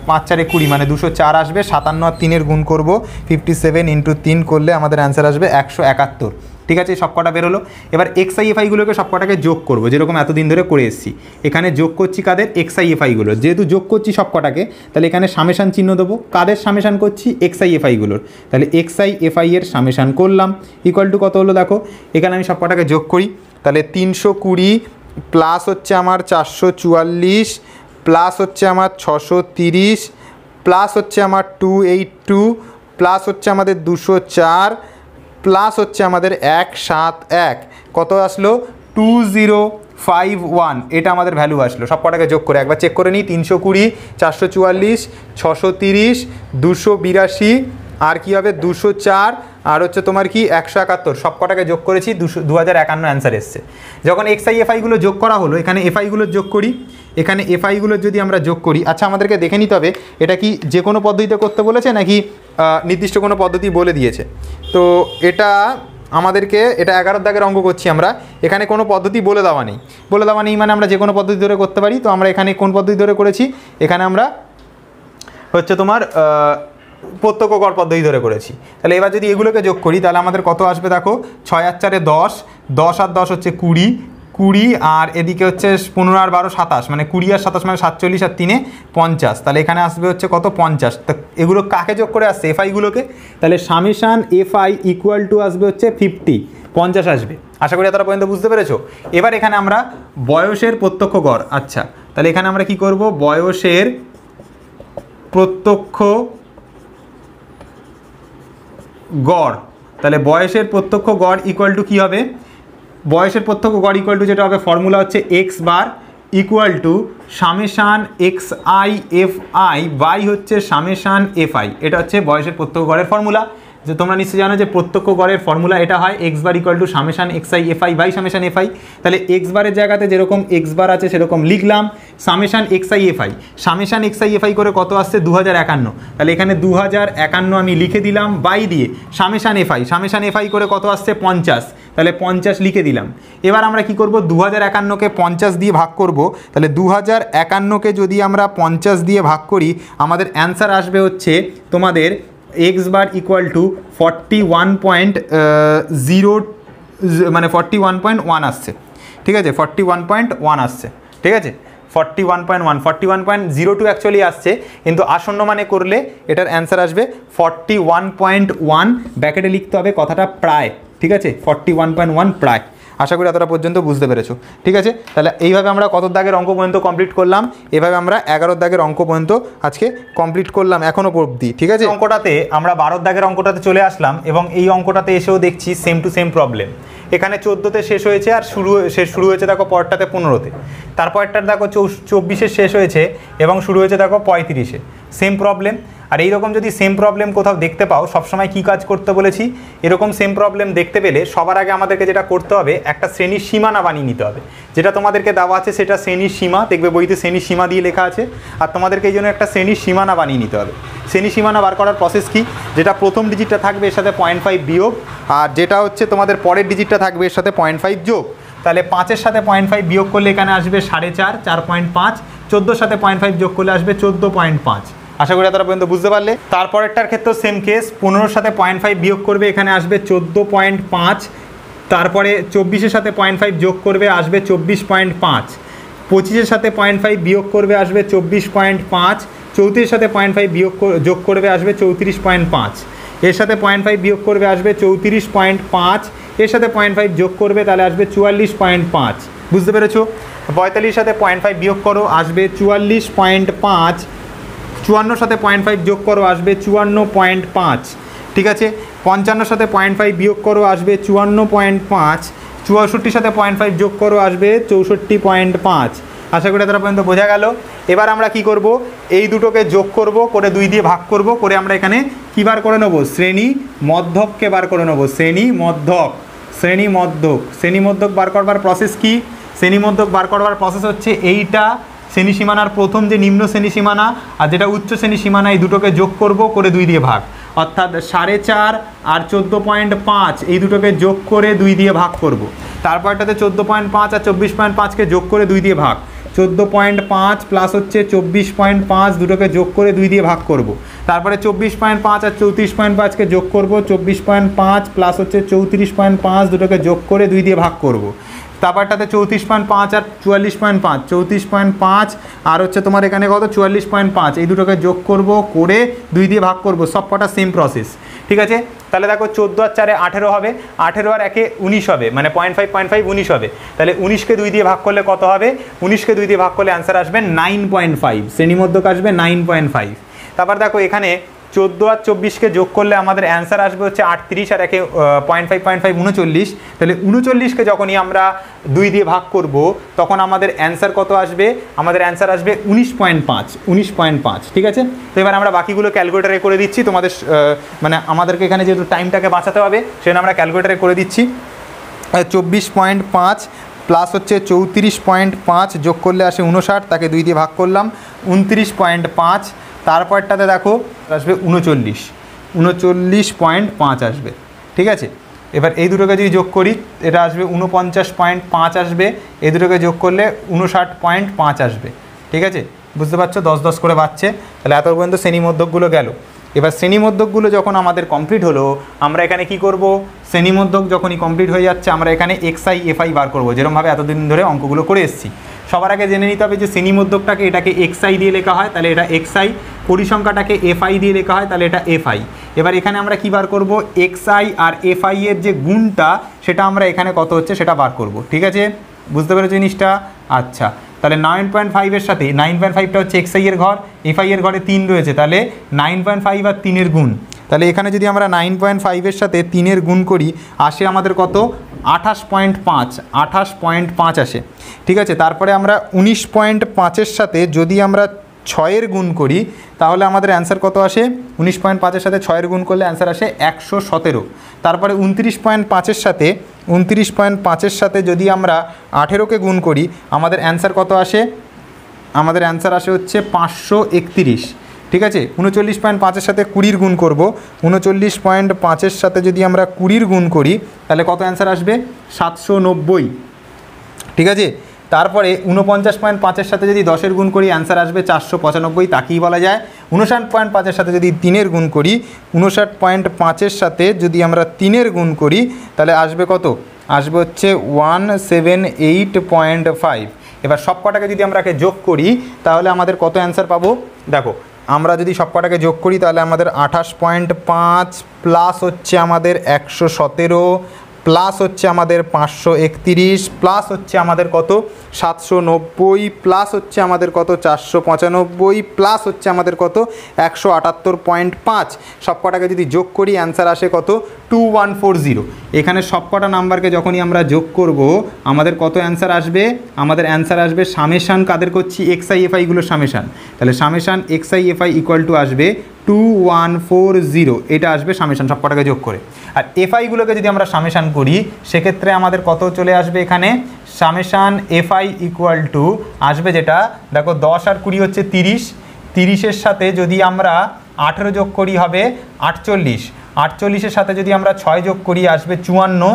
5 4 20 মানে 204 আসবে। 57 আর 3 গুণ করব, 57 × 3 করলে আমাদের অ্যান্সার আসবে 171। ঠিক আছে, সব কটা বেরোলো। এবার এক্সআই এফআইগুলোকে সব কটাকে যোগ করব, যেরকম এতদিন ধরে করে এসেছি। এখানে যোগ করছি কাদের, এক্সআই এফআইগুলো। যেহেতু যোগ করছি সব কটাকে, তাহলে এখানে সামেশান চিহ্ন দেবো। কাদের সামেশান করছি, এক্সআই এফআইগুলোর। তাহলে এক্সআই এফআই এর সামেশান করলাম, ইকুয়াল টু কত হলো দেখো, এখানে আমি সব কটাকে যোগ করি। তাহলে 320 প্লাস হচ্ছে আমার 444 প্লাস হচ্ছে আমার 630 প্লাস হচ্ছে আমার 282 প্লাস হচ্ছে আমাদের 204 প্লাস হচ্ছে আমাদের 171, কত আসলো 2051। এটা আমাদের ভ্যালু আসলো। সব কটাকে যোগ করে একবার চেক করে নিই, 320 444 630 282 আর কি হবে 204 আর হচ্ছে তোমার কি 171, সব কটাকে যোগ করেছি, 2051 অ্যান্সার এসছে। যখন এক্সআই এফআইগুলো যোগ করা হলো, এখানে এফআইগুলোর যোগ করি, এখানে এফআইগুলোর যদি আমরা যোগ করি, আচ্ছা আমাদেরকে দেখে নিতে হবে এটা কি যে কোনো পদ্ধতিতে করতে বলেছে নাকি নির্দিষ্ট কোনো পদ্ধতি বলে দিয়েছে। তো এটা আমাদেরকে, এটা 11 দাগের অঙ্ক করছি আমরা, এখানে কোনো পদ্ধতি বলে দেওয়া নেই মানে আমরা যে কোনো পদ্ধতি ধরে করতে পারি। তো আমরা এখানে কোন পদ্ধতি ধরে করেছি, এখানে আমরা হচ্ছে তোমার প্রত্যক্ষ গড় পদ্ধতি ধরে করেছি। তাহলে এবার যদি এগুলোকে যোগ করি তাহলে আমাদের কত আসবে দেখো, 6 আর 4 10, 10 আর 10 হচ্ছে 20 আর এদিকে হচ্ছে 15 আর 12 27, মানে 20 আর 27 মানে 47 আর 3 50। তাহলে এখানে আসবে হচ্ছে কত 50। তা এগুলো কাকে যোগ করে আসছে, এফআইগুলোকে। তাহলে সামেশান এফআই ইকুয়াল টু আসবে হচ্ছে 50 আসবে। আশা করি এতটা পর্যন্ত বুঝতে পেরেছো। এবার এখানে আমরা বয়সের প্রত্যক্ষ গড়, আচ্ছা তাহলে এখানে আমরা কি করব, বয়সের প্রত্যক্ষ গড়। তাহলে বয়সের প্রত্যক্ষ গড় ইকুয়াল টু কী হবে, বয়সের প্রত্যক্ষ গড় ইকুয়াল টু যেটা হবে, ফর্মুলা হচ্ছে x bar equal to summation x i f i by হচ্ছে সামেশান এফ আই। এটা হচ্ছে বয়সের প্রত্যক্ষ গড়ের ফর্মুলা। যে তোমরা নিশ্চয়ই জানো যে প্রত্যক্ষ গড়ের ফর্মুলা এটা হয় x bar equal to summation x i f i by summation f i. তাহলে এক্স বারের জায়গাতে যেরকম এক্স বার আছে সেরকম লিখলাম, summation x i f i, summation x i f i করে কত আসছে 2051। তাহলে এখানে 2051 আমি লিখে দিলাম বাই দিয়ে সামেশান এফ আই করে কত আসছে 50, তাহলে 50 লিখে দিলাম। এবার আমরা কি করব, 2051কে 50 দিয়ে ভাগ করব। তাহলে 2051কে যদি আমরা 50 দিয়ে ভাগ করি আমাদের অ্যান্সার আসবে হচ্ছে তোমাদের এক্স বার ইকুয়াল টু 41.0 মানে 41.1 আসছে। ঠিক আছে, 41.1 আসছে। ঠিক আছে, 41.02 অ্যাকচুয়ালি আসছে, কিন্তু আসন্ন মানে করলে এটার অ্যান্সার আসবে 41.1। ব্র্যাকেটে লিখতে হবে কথাটা প্রায়। ঠিক আছে, 41.1 প্রায়। আশা করি এতটা পর্যন্ত বুঝতে পেরেছো। ঠিক আছে, তাহলে এইভাবে আমরা কত দাগের অঙ্ক পর্যন্ত কমপ্লিট করলাম, এভাবে আমরা 11 দাগের অঙ্ক পর্যন্ত আজকে কমপ্লিট করলাম এখনও অবধি। ঠিক আছে, অঙ্কটাতে আমরা 12 দাগের অঙ্কটাতে চলে আসলাম এবং এই অঙ্কটাতে এসেও দেখছি সেম টু সেম প্রবলেম। এখানে 14তে শেষ হয়েছে আর শুরু হয়েছে দেখো পরেরটাতে 15তে, তারপরটার দেখো 24-এ শেষ হয়েছে এবং শুরু হয়েছে দেখো 35-এ, সেম প্রবলেম। আর এইরকম যদি সেম প্রবলেম কোথাও দেখতে পাও সবসময় কী কাজ করতে বলেছি, এরকম সেম প্রবলেম দেখতে পেলে সবার আগে আমাদেরকে যেটা করতে হবে একটা শ্রেণীর সীমানা বানিয়ে নিতে হবে। যেটা তোমাদেরকে দেওয়া আছে সেটা শ্রেণীর সীমা, দেখবে বইতে শ্রেণীর সীমা দিয়ে লেখা আছে, আর তোমাদেরকে এই জন্য একটা শ্রেণীর সীমানা বানিয়ে নিতে হবে। শ্রেণীর সীমানা বার করার প্রসেস কি, যেটা প্রথম ডিজিটটা থাকবে এর সাথে 0.5 বিয়োগ, আর যেটা হচ্ছে তোমাদের পরের ডিজিটটা থাকবে এর সাথে 0.5 যোগ। তাহলে 5-এর সাথে 0.5 বিয়োগ করলে এখানে আসবে 4.5, 4.5, 14-র সাথে 0.5 যোগ করলে আসবে 14.5। আশা করি এতটা পর্যন্ত বুঝতে পারলে। তারপরেরটার ক্ষেত্রেও সেম কেস, 15-র সাথে 0.5 বিয়োগ করবে এখানে আসবে 14.5, তারপরে 24-এর সাথে 0.5 যোগ করবে আসবে 24.5, 25-এর সাথে 0.5 বিয়োগ করবে আসবে 24.5, 34-এর সাথে 0.5 যোগ করবে আসবে 34.5, এর সাথে 0.5 বিয়োগ করবে আসবে 34.5, এর সাথে 0.5 যোগ করবে তাহলে আসবে 44.5। বুঝতে পেরেছো? 45-এর সাথে 0.5 বিয়োগ করো আসবে 44.5, 54-এর সাথে 0.5 যোগ করো আসবে 54.5। ঠিক আছে, 55-এর সাথে 0.5 বিয়োগ করো আসবে 54.5, 64-এর সাথে 0.5 যোগ করো আসবে 64.5। আশা করি তারা পর্যন্ত বোঝা গেল। এবার আমরা কি করব, এই দুটোকে যোগ করব, করে 2 দিয়ে ভাগ করব, করে আমরা এখানে কী বার করে নেব, শ্রেণী মধ্যককে বার করে নেব। শ্রেণী মধ্যক বার করবার প্রসেস কি, শ্রেণী মধ্যক বার করবার প্রসেস হচ্ছে এইটা শ্রেণী সীমানার প্রথম যে নিম্ন শ্রেণী সীমানা আর যেটা উচ্চ শ্রেণী সীমানা, এই দুটোকে যোগ করব, করে 2 দিয়ে ভাগ, অর্থাৎ 4.5 আর 14.5 এই দুটোকে যোগ করে 2 দিয়ে ভাগ করব। তারপরটাতে 14.5 আর 24.5কে যোগ করে 2 দিয়ে ভাগ, 14.5 প্লাস হচ্ছে 24.5 দুটোকে যোগ করে 2 দিয়ে ভাগ করব। তারপরে 24.5 আর 34.5কে যোগ করব, 24.5 প্লাস হচ্ছে 34.5 দুটোকে যোগ করে 2 দিয়ে ভাগ করব। তারপরটাতে 34.5 আর 44.5, 34.5 আর হচ্ছে তোমার এখানে কত 44.5 এই দুটোকে যোগ করব, করে 2 দিয়ে ভাগ করব, সব কটা সেম প্রসেস। ঠিক আছে, তাহলে দেখো 14 আর 4 18 হবে, 18 আর 1 19 হবে, মানে 0.5 19 হবে। তাহলে 19কে 2 দিয়ে ভাগ করলে কত হবে, 19কে 2 দিয়ে ভাগ করলে অ্যান্সার আসবে 9.5, শ্রেণীমধ্যক আসবে 9.5। তারপর দেখো এখানে 14 আর 24কে যোগ করলে আমাদের অ্যান্সার আসবে হচ্ছে 38, আর 1 0.5 39, তাহলে 39কে যখনই আমরা 2 দিয়ে ভাগ করব তখন আমাদের অ্যান্সার কত আসবে, আমাদের অ্যান্সার আসবে 19.5। ঠিক আছে, তো এবার আমরা বাকিগুলো ক্যালকুলেটারে করে দিচ্ছি তোমাদের, মানে আমাদেরকে এখানে যেহেতু টাইমটাকে বাঁচাতে হবে সেজন্য আমরা ক্যালকুলেটারে করে দিচ্ছি। 24.5 প্লাস হচ্ছে 34.5 যোগ করলে আসে 59, তাকে 2 দিয়ে ভাগ করলাম 29.5, তারপরটাতে দেখো আসবে 39.5 আসবে। ঠিক আছে, এবার এই দুটোকে যদি যোগ করি এটা আসবে 49.5 আসবে, এই দুটোকে যোগ করলে 59.5 আসবে। ঠিক আছে, বুঝতে পারছো, 10 করে বাড়ছে। তাহলে এত পর্যন্ত শ্রেণী মধ্যকগুলো গেল। এবার শ্রেণী মধ্যকগুলো যখন আমাদের কমপ্লিট হলো, আমরা এখানে কি করব, শ্রেণী মধ্যক যখনই কমপ্লিট হয়ে যাচ্ছে আমরা এখানে এক্সআই এফআই বার করব, যেরকমভাবে এতদিন ধরে অঙ্কগুলো করে এসেছি। সবার আগে জেনে নিতে হবে যে শ্রেণী মধ্যকটাকে এটাকে এক্সআই দিয়ে লেখা হয়, তাহলে এটা এক্সআই, পরিসংখ্যাটাকে এফআই দিয়ে লেখা হয়, তাহলে এটা এফআই। এবার এখানে আমরা কি বার করব, এক্সআই আর এফআই এর যে গুণটা সেটা আমরা এখানে কত হচ্ছে সেটা বার করব। ঠিক আছে, বুঝতে পেরেছো জিনিসটা? আচ্ছা, তাহলে 9.5-এর সাথে 9.5টা হচ্ছে এক্সআই এর ঘর, এফআই এর ঘরে 3 রয়েছে, তাহলে 9.5 আর 3-এর গুণ। তাহলে এখানে যদি আমরা 9.5-এর সাথে 3-এর গুণ করি আসে আমাদের কত, 28.5 আসে। ঠিক আছে, তারপরে আমরা 19.5-এর সাথে যদি আমরা 6-এর গুণ করি তাহলে আমাদের অ্যান্সার কত আসে, 19.5-এর সাথে 6-এর গুণ করলে অ্যান্সার আসে 117। তারপরে 29.5-এর সাথে যদি আমরা 18কে গুণ করি আমাদের অ্যান্সার কত আসে, আমাদের অ্যান্সার আসে হচ্ছে 531। ঠিক আছে, 39.5-এর সাথে 20-র গুণ করব, 39.5-এর সাথে যদি আমরা 20-র গুণ করি তাহলে কত অ্যান্সার আসবে, 790। ঠিক আছে, তারপরে 49.5-এর সাথে যদি 10-এর গুণ করি অ্যান্সার আসবে 495, তাকেই বলা যায়। 59.5-এর সাথে যদি 3-এর গুণ করি, 59.5-এর সাথে যদি আমরা 3-এর গুণ করি তাহলে আসবে কত, আসবে হচ্ছে 178.5। এবার সব কটাকে যদি আমরা যোগ করি তাহলে আমাদের কত অ্যান্সার পাবো, দেখো আমরা যদি সব কটাকে যোগ করি তাহলে আমাদের 28.5 প্লাস হচ্ছে আমাদের 117 প্লাস হচ্ছে আমাদের 531 প্লাস হচ্ছে আমাদের কত 790 প্লাস হচ্ছে আমাদের কত 495 প্লাস হচ্ছে আমাদের কত 178.5 সব কটাকে যদি যোগ করি অ্যান্সার আসে কত 2140। এখানে সব কটা নাম্বারকে যখনই আমরা যোগ করব আমাদের কত অ্যান্সার আসবে, আমাদের অ্যান্সার আসবে সামেশান কাদের করছি এক্সআই এফআইগুলো সামেশান, তাহলে summation x i FI equal to আসবে 2140, এটা আসবে সামেশান সব কটাকে যোগ করে। আর এফআইগুলোকে যদি আমরা সামেশান করি সেক্ষেত্রে আমাদের কত চলে আসবে এখানে সামেশান এফআই ইকুয়াল টু আসবে যেটা দেখো 10 আর 20 হচ্ছে 30, 30-এর সাথে যদি আমরা 18 যোগ করি হবে 48, 48-এর সাথে যদি আমরা 6 যোগ করি আসবে 54,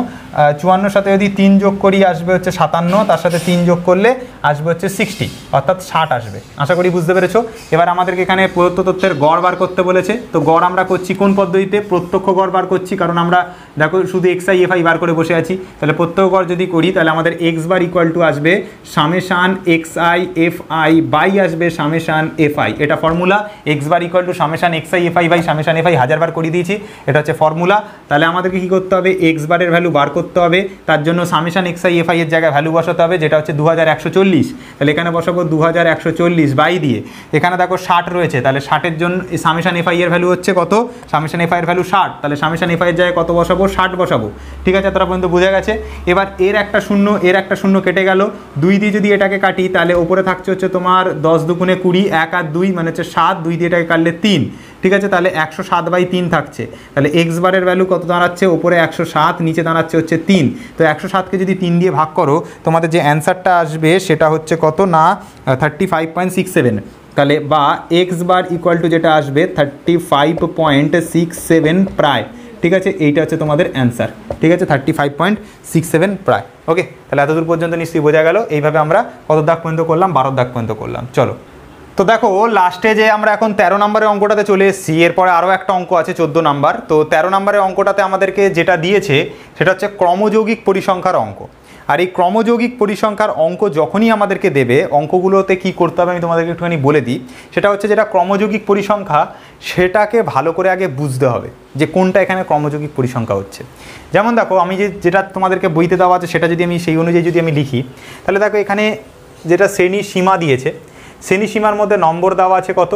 54-এর সাথে যদি 3 যোগ করি আসবে হচ্ছে 57, তার সাথে 3 যোগ করলে আসবে হচ্ছে 60, অর্থাৎ 60 আসবে। আশা করি বুঝতে পেরেছো। এবার আমাদেরকে এখানে প্রদত্ত তথ্যের গড় বার করতে বলেছে, তো গড় আমরা করছি কোন পদ্ধতিতে, প্রত্যক্ষ গড় বার করছি, কারণ আমরা দেখো শুধু এক্সআই এফআই বার করে বসে আছি, তাহলে প্রত্যক্ষ গড় যদি করি তাহলে আমাদের এক্স বার ইকুয়াল টু আসবে সামেশান এক্সআই এফআই বাই আসবে সামেশান এফআই, এটা formula. X bar equal to summation x i f i by summation f i 1000 বার করে দিয়েছি, এটা হচ্ছে ফর্মুলা। তাহলে আমাদেরকে কী করতে হবে, এক্স বারের ভ্যালু বার করতে হবে, তার জন্য সামেশান এক্সআই এফআই এর জায়গায় ভ্যালু বসাতে হবে যেটা হচ্ছে 2140, তাহলে এখানে বসাবো 2140 বাই দিয়ে, এখানে দেখো 60 রয়েছে, তাহলে 60-এর জন্য সামেশান এফআই এর ভ্যালু হচ্ছে কত, সামেশান এফআই এর ভ্যালু 60, তাহলে সামেশান এফআই এর জায়গায় কত বসাবো 60 বসাবো। ঠিক আছে, তারা পর্যন্ত বোঝা গেছে। এবার এর একটা শূন্য এর একটা শূন্য কেটে গেল, 2 দিয়ে যদি এটাকে কাটি তাহলে ওপরে থাকছে হচ্ছে তোমার 10 দুগুণে 20, 1 আর 2 মানে হচ্ছে 7, 2 দিয়ে এটাকে কাটলে 3, ঠিক আছে, তাহলে 107/3 থাকছে। তাহলে এক্স বারের ভ্যালু কত দাঁড়াচ্ছে, ওপরে 107 নিচে দাঁড়াচ্ছে হচ্ছে 3, তো 107কে যদি 3 দিয়ে ভাগ করো তোমাদের যে অ্যান্সারটা আসবে সেটা হচ্ছে কত না 35.67, তাহলে বা এক্স বার ইকুয়াল টু যেটা আসবে 35.67 প্রায়। ঠিক আছে, এইটা হচ্ছে তোমাদের অ্যান্সার। ঠিক আছে, 35.67 প্রায়। ওকে, তাহলে এতদূর পর্যন্ত নিশ্চয়ই বোঝা গেল। এইভাবে আমরা কত দাগ পর্যন্ত করলাম, 12 দাগ পর্যন্ত করলাম। চলো, তো দেখো লাস্টে যে আমরা এখন 13 নম্বরের অঙ্কটাতে চলে এসেছি, এরপরে আরও একটা অঙ্ক আছে 14 নাম্বার। তো 13 নম্বরের অঙ্কটাতে আমাদেরকে যেটা দিয়েছে সেটা হচ্ছে ক্রমযৌগিক পরিসংখ্যার অঙ্ক। আর এই ক্রমযৌগিক পরিসংখ্যার অঙ্ক যখনই আমাদেরকে দেবে, অঙ্কগুলোতে কি করতে হবে আমি তোমাদেরকে একটুখানি বলে দিই। সেটা হচ্ছে যেটা ক্রমযৌগিক পরিসংখ্যা সেটাকে ভালো করে আগে বুঝতে হবে যে কোনটা এখানে ক্রমযৌগিক পরিসংখ্যা হচ্ছে। যেমন দেখো আমি যেটা তোমাদেরকে বইতে দেওয়া আছে সেটা যদি আমি সেই অনুযায়ী যদি আমি লিখি, তাহলে দেখো এখানে যেটা শ্রেণী সীমা দিয়েছে, শ্রেণী সীমার মধ্যে নম্বর দেওয়া আছে কত,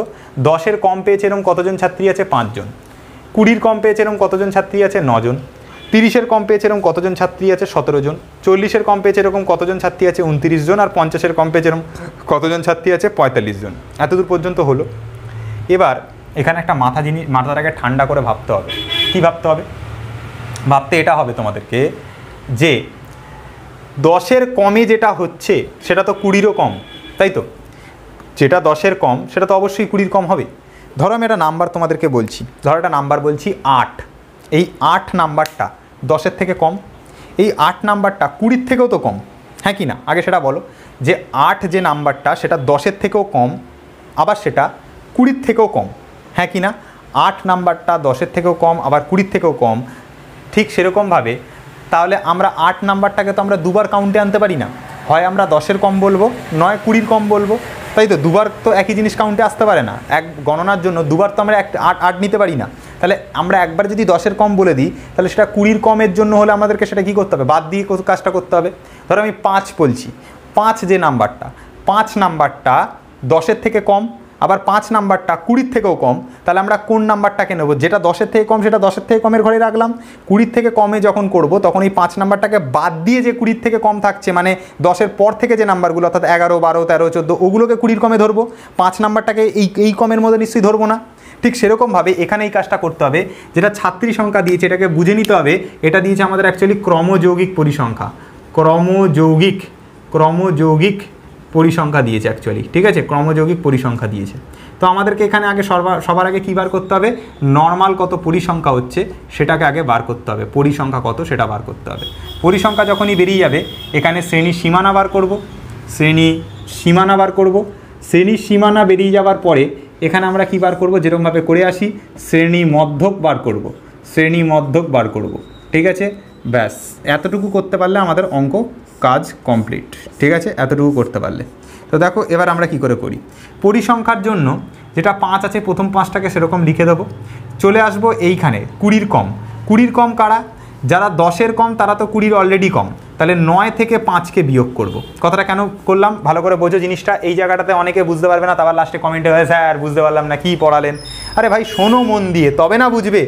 10-এর কম পেয়েছে এরকম কতজন ছাত্রী আছে 5 জন, 20-এর কম পেয়েছে এরকম কতজন ছাত্রী আছে 9 জন, 30-এর কম পেয়েছে এরকম কতজন ছাত্রী আছে 17 জন, 40-এর কম পেয়েছে এরকম কতজন ছাত্রী আছে 29 জন, আর 50-এর কম পেয়েছে এরকম কতজন ছাত্রী আছে 45 জন। এতদূর পর্যন্ত হলো। এবার এখানে একটা মাথাটাকে ঠান্ডা করে ভাবতে হবে। কি ভাবতে হবে? ভাবতে এটা হবে তোমাদেরকে যে 10-এর কমে যেটা হচ্ছে সেটা তো 20-এরও কম, তাই তো? যেটা 10-এর কম সেটা তো অবশ্যই 20-এর কম হবে। ধরো আমি একটা নাম্বার তোমাদেরকে বলছি, ধরো একটা নাম্বার বলছি 8, এই 8 নাম্বারটা 10-এর থেকে কম, এই 8 নাম্বারটা 20-এর থেকেও তো কম, হ্যাঁ কি না? আগে সেটা বলো যে 8 যে নাম্বারটা সেটা 10-এর থেকেও কম, আবার সেটা 20-এর থেকেও কম, হ্যাঁ কি না? 8 নাম্বারটা 10-এর থেকেও কম আবার 20-এর থেকেও কম। ঠিক সেরকমভাবে তাহলে আমরা 8 নাম্বারটাকে তো আমরা দুবার কাউন্টে আনতে পারি না, হয় আমরা 10-এর কম বলবো নয় 20-এর কম বলবো, তাই তো? দুবার তো একই জিনিস কাউন্টে আসতে পারে না, এক গণনার জন্য দুবার তো আমরা 8 নিতে পারি না। তাহলে আমরা একবার যদি 10-এর কম বলে দিই তাহলে সেটা 20-এর কমের জন্য হলে আমাদেরকে সেটা কী করতে হবে, বাদ দিয়ে কাজটা করতে হবে। ধরো আমি 5 বলছি, 5 যে নাম্বারটা 5 নাম্বারটা 10-এর থেকে কম, আবার 5 নাম্বারটা 20-এর থেকেও কম, তাহলে আমরা কোন নাম্বারটাকে নেব? যেটা 10-এর থেকে কম সেটা 10-এর থেকে কমের ঘরে রাখলাম, 20-এর থেকে কমে যখন করব তখন এই 5 নাম্বারটাকে বাদ দিয়ে যে 20-এর থেকে কম থাকছে, মানে 10-এর পর থেকে যে নাম্বারগুলো অর্থাৎ 11, 12, 13, 14 ওগুলোকে 20-এর কমে ধরবো, 5 নাম্বারটাকে এই কমের মধ্যে নিশ্চয়ই ধরবো না। ঠিক সেরকমভাবে এখানে এই কাজটা করতে হবে, যেটা ছাত্রী সংখ্যা দিয়েছে এটাকে বুঝে নিতে হবে, এটা দিয়েছে আমাদের অ্যাকচুয়ালি ক্রমযৌগিক পরিসংখ্যা, ক্রমযৌগিক পরিসংখ্যা দিয়েছে অ্যাকচুয়ালি। ঠিক আছে, ক্রমযৌগিক পরিসংখ্যা দিয়েছে। তো আমাদেরকে এখানে আগে সবার আগে কী বার করতে হবে, নর্মাল কত পরিসংখ্যা হচ্ছে সেটাকে আগে বার করতে হবে, পরিসংখ্যা কত সেটা বার করতে হবে। পরিসংখ্যা যখনই বেরিয়ে যাবে এখানে শ্রেণী সীমানা বার করব, শ্রেণী সীমানা বেরিয়ে যাওয়ার পরে এখানে আমরা কী বার করব, যেরকমভাবে করে আসি শ্রেণী মধ্যক বার করব। ঠিক আছে, ব্যাস এতটুকু করতে পারলে আমাদের অঙ্ক কাজ কমপ্লিট। ঠিক আছে, এতটুকু করতে পারলে। তো দেখো এবার আমরা কি করে করি, পরিসংখ্যার জন্য যেটা 5 আছে প্রথম 5টাকে সেরকম লিখে দেবো, চলে আসবো এইখানে 20-এর কম কারা, যারা 10-এর কম তারা তো 20-র অলরেডি কম, তাহলে 9 থেকে 5কে বিয়োগ করব। কথাটা কেন করলাম ভালো করে বোঝো জিনিসটা। এই জায়গাটাতে অনেকে বুঝতে পারবে না, তারপর লাস্টে কমেন্টে হয় স্যার বুঝতে পারলাম না কী পড়ালেন। আরে ভাই শোনো মন দিয়ে, তবে না বুঝবে।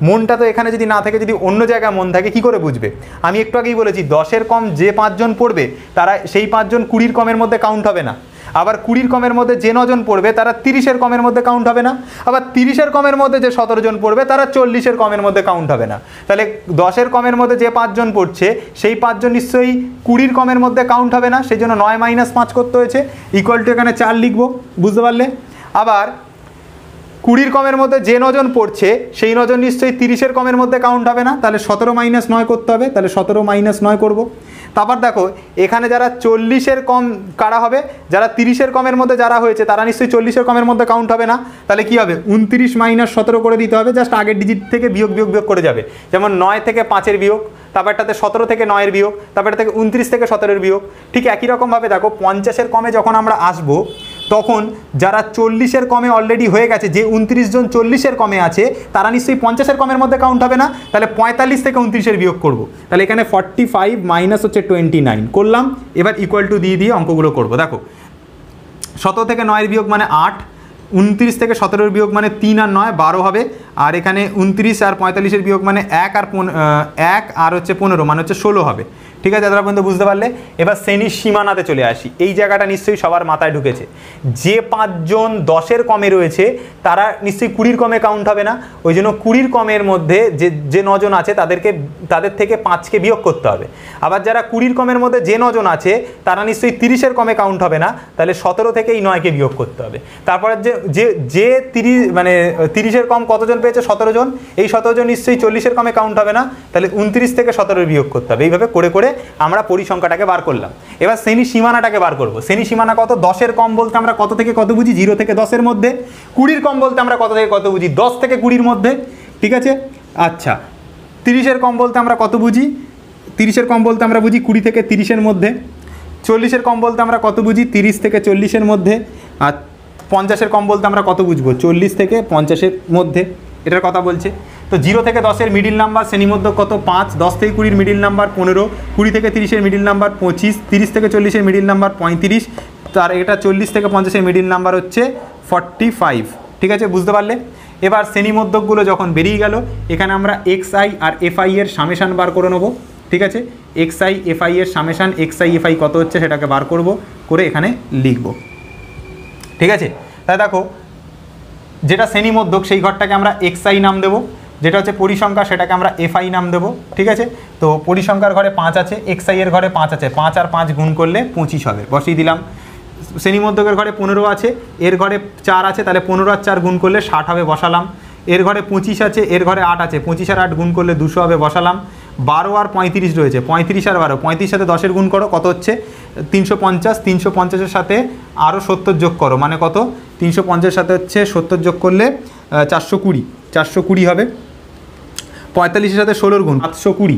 মনটা তো এখানে যদি না থাকে, যদি অন্য জায়গায় মন থাকে কী করে বুঝবে? আমি একটু আগেই বলেছি 10-এর কম যে 5 জন পড়বে তারা সেই 5 জন 20-র কমের মধ্যে কাউন্ট হবে না। আবার 20-র কমের মধ্যে যে 9 জন পড়বে তারা 30-এর কমের মধ্যে কাউন্ট হবে না। আবার 30-এর কমের মধ্যে যে 17 জন পড়বে তারা 40-এর কমের মধ্যে কাউন্ট হবে না। তাহলে 10-এর কমের মধ্যে যে 5 জন পড়ছে সেই 5 জন নিশ্চয়ই 20-র কমের মধ্যে কাউন্ট হবে না, সেই জন্য 9 - 5 করতে হয়েছে, ইকুয়াল টু এখানে 4 লিখবো, বুঝতে পারলে? আবার 20-র কমের মধ্যে যে 9 জন পড়ছে সেই 9 জন নিশ্চয়ই 30-এর কমের মধ্যে কাউন্ট হবে না, তাহলে 17 - 9 করতে হবে, তাহলে 17 - 9 করব। তারপর দেখো এখানে যারা 40-এর কম কারা হবে, যারা 30-এর কমের মধ্যে যারা হয়েছে তারা নিশ্চয়ই 40-এর কমের মধ্যে কাউন্ট হবে না, তাহলে কী হবে 29 - 17 করে দিতে হবে, জাস্ট আগের ডিজিট থেকে বিয়োগ করে যাবে। যেমন 9 থেকে 5-এর বিয়োগ, তারপরটাতে 17 থেকে 9-এর বিয়োগ, তারপরটা থেকে 29 থেকে 17-এর বিয়োগ। ঠিক একই রকমভাবে দেখো 50-এর কমে যখন আমরা আসবো তখন যারা 40-এর কমে অলরেডি হয়ে গেছে, যে 29 জন 40-এর কমে আছে তারা নিশ্চয়ই 50-এর কমের মধ্যে কাউন্ট হবে না, তাহলে 45 থেকে 29-এর বিয়োগ করব। তাহলে এখানে 45 - হচ্ছে 29 করলাম। এবার ইকুয়াল টু দিয়ে অঙ্কগুলো করব। দেখো 17 থেকে 9-এর বিয়োগ মানে 8, 29 থেকে 17-এর বিয়োগ মানে 3 আর 9 12 হবে, আর এখানে 29 আর 45-এর বিয়োগ মানে 1 আর হচ্ছে 15 মানে হচ্ছে 16 হবে। ঠিক আছে, এতটা পর্যন্ত বুঝতে পারলে? এবার শ্রেণীর সীমানাতে চলে আসি। এই জায়গাটা নিশ্চয়ই সবার মাথায় ঢুকেছে, যে 5 জন 10-এর কমে রয়েছে তারা নিশ্চয়ই 20-র কমে কাউন্ট হবে না, ওই জন্য 20-র কমের মধ্যে যে 9 জন আছে তাদের থেকে 5কে বিয়োগ করতে হবে। আবার যারা 20-র কমের মধ্যে যে 9 জন আছে তারা নিশ্চয়ই 30-এর কমে কাউন্ট হবে না, তাহলে 17 থেকে এই 9কে বিয়োগ করতে হবে। তারপরে যে 30-এর কম কতজন পেয়েছে 17 জন, এই 17 জন নিশ্চয়ই 40-এর কমে কাউন্ট হবে না, তাহলে 29 থেকে 17-এর বিয়োগ করতে হবে। এইভাবে করে করে আমরা পরিসংখ্যাটাকে বার করলাম। এবার শ্রেণী সীমানাটাকে বার করব। শ্রেণী সীমানা কত? 10-এর কম বলতে আমরা কত থেকে কত বুঝি? 0 থেকে 10-এর মধ্যে। 20-র কম বলতে আমরা কত থেকে কত বুঝি? 10 থেকে 20-র মধ্যে। ঠিক আছে, আচ্ছা 30-এর কম বলতে আমরা কত বুঝি? 30-এর কম বলতে আমরা বুঝি 20 থেকে 30-এর মধ্যে। 40-এর কম বলতে আমরা কত বুঝি? 30 থেকে 40-এর মধ্যে। আর 50-এর কম বলতে আমরা কত বুঝবো? 40 থেকে 50-এর মধ্যে। এটার কথা বলছে। তো 0 থেকে 10-এর মিডিল নাম্বার শ্রেণীমধ্যক কত? 5। 10 থেকে 20-র মিডিল নাম্বার 15। 20 থেকে 30-এর মিডিল নাম্বার 25। 30 থেকে 40-এর মিডিল নাম্বার 35। তার এটা 40 থেকে 50-এর মিডিল নাম্বার হচ্ছে 45। ঠিক আছে, বুঝতে পারলে? এবার শ্রেণীমধ্যকগুলো যখন বেরিয়ে গেল, এখানে আমরা xi আর fi এর সামেশান বার করে নেব। ঠিক আছে, xi fi এর সামেশান xi fi কত হচ্ছে সেটাকে বার করব, করে এখানে লিখব। ঠিক আছে, তাই দেখো যেটা শ্রেণীমধ্যক সেই ঘরটাকে আমরা xi নাম দেবো, যেটা হচ্ছে পরিসংখ্যা সেটাকে আমরা fi নাম দেবো। ঠিক আছে, তো পরিসংখ্যার ঘরে 5 আছে, xi এর ঘরে 5 আছে, 5 আর 5 গুণ করলে 25 হবে, বসিয়ে দিলাম। শ্রেণীমধ্যকের ঘরে 15 আছে, এর ঘরে 4 আছে, তাহলে 15 আর 4 গুণ করলে 60 হবে, বসালাম। এর ঘরে 25 আছে, এর ঘরে 8 আছে, 25 আর 8 গুণ করলে 200 হবে, বসালাম। 12 আর 35 রয়েছে, 35 আর 12, 35 সাথে 10-এর গুণ করো, কত হচ্ছে? 350। 350-এর সাথে আরও 70 যোগ করো, মানে কত? 350-এর সাথে হচ্ছে 70 যোগ করলে 420, 420 হবে। 45-এর সাথে 16-র গুণ 720,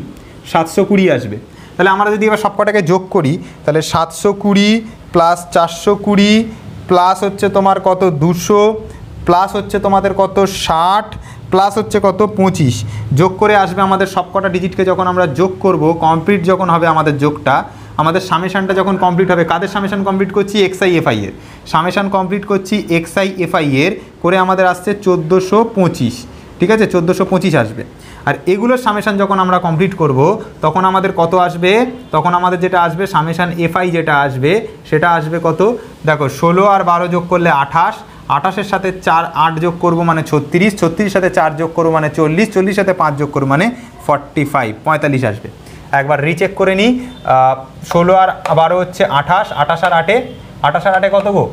720 আসবে। তাহলে আমরা যদি এবার সবকটাকে যোগ করি, তাহলে 720 প্লাস 420 প্লাস হচ্ছে তোমার কত 200 প্লাস হচ্ছে তোমাদের কত 60 প্লাস হচ্ছে কত 25, যোগ করে আসবে আমাদের সবকটা ডিজিটকে যখন আমরা যোগ করব, কমপ্লিট যখন হবে আমাদের যোগটা, আমাদের সামেশানটা যখন কমপ্লিট হবে, কাদের সামেশান কমপ্লিট করছি? xi fi এর সামেশান কমপ্লিট করছি, xi fi এর করে আমাদের আসছে 1425। ঠিক আছে, 1425 আসবে। আর এগুলোর সামেশান যখন আমরা কমপ্লিট করব তখন আমাদের কত আসবে? তখন আমাদের যেটা আসবে সামেশান fi যেটা আসবে সেটা আসবে কত? দেখো 16 আর 12 যোগ করলে 28, 28-এর সাথে 8 যোগ করব মানে 36, 36-এর সাথে 4 যোগ করব মানে 40, 40-এর সাথে 5 যোগ করব মানে 45, 45 আসবে। একবার রিচেক করে নিই, 16 আর 12 হচ্ছে 28, 28 আর 8-এ, 28 আর 8-এ কত গো?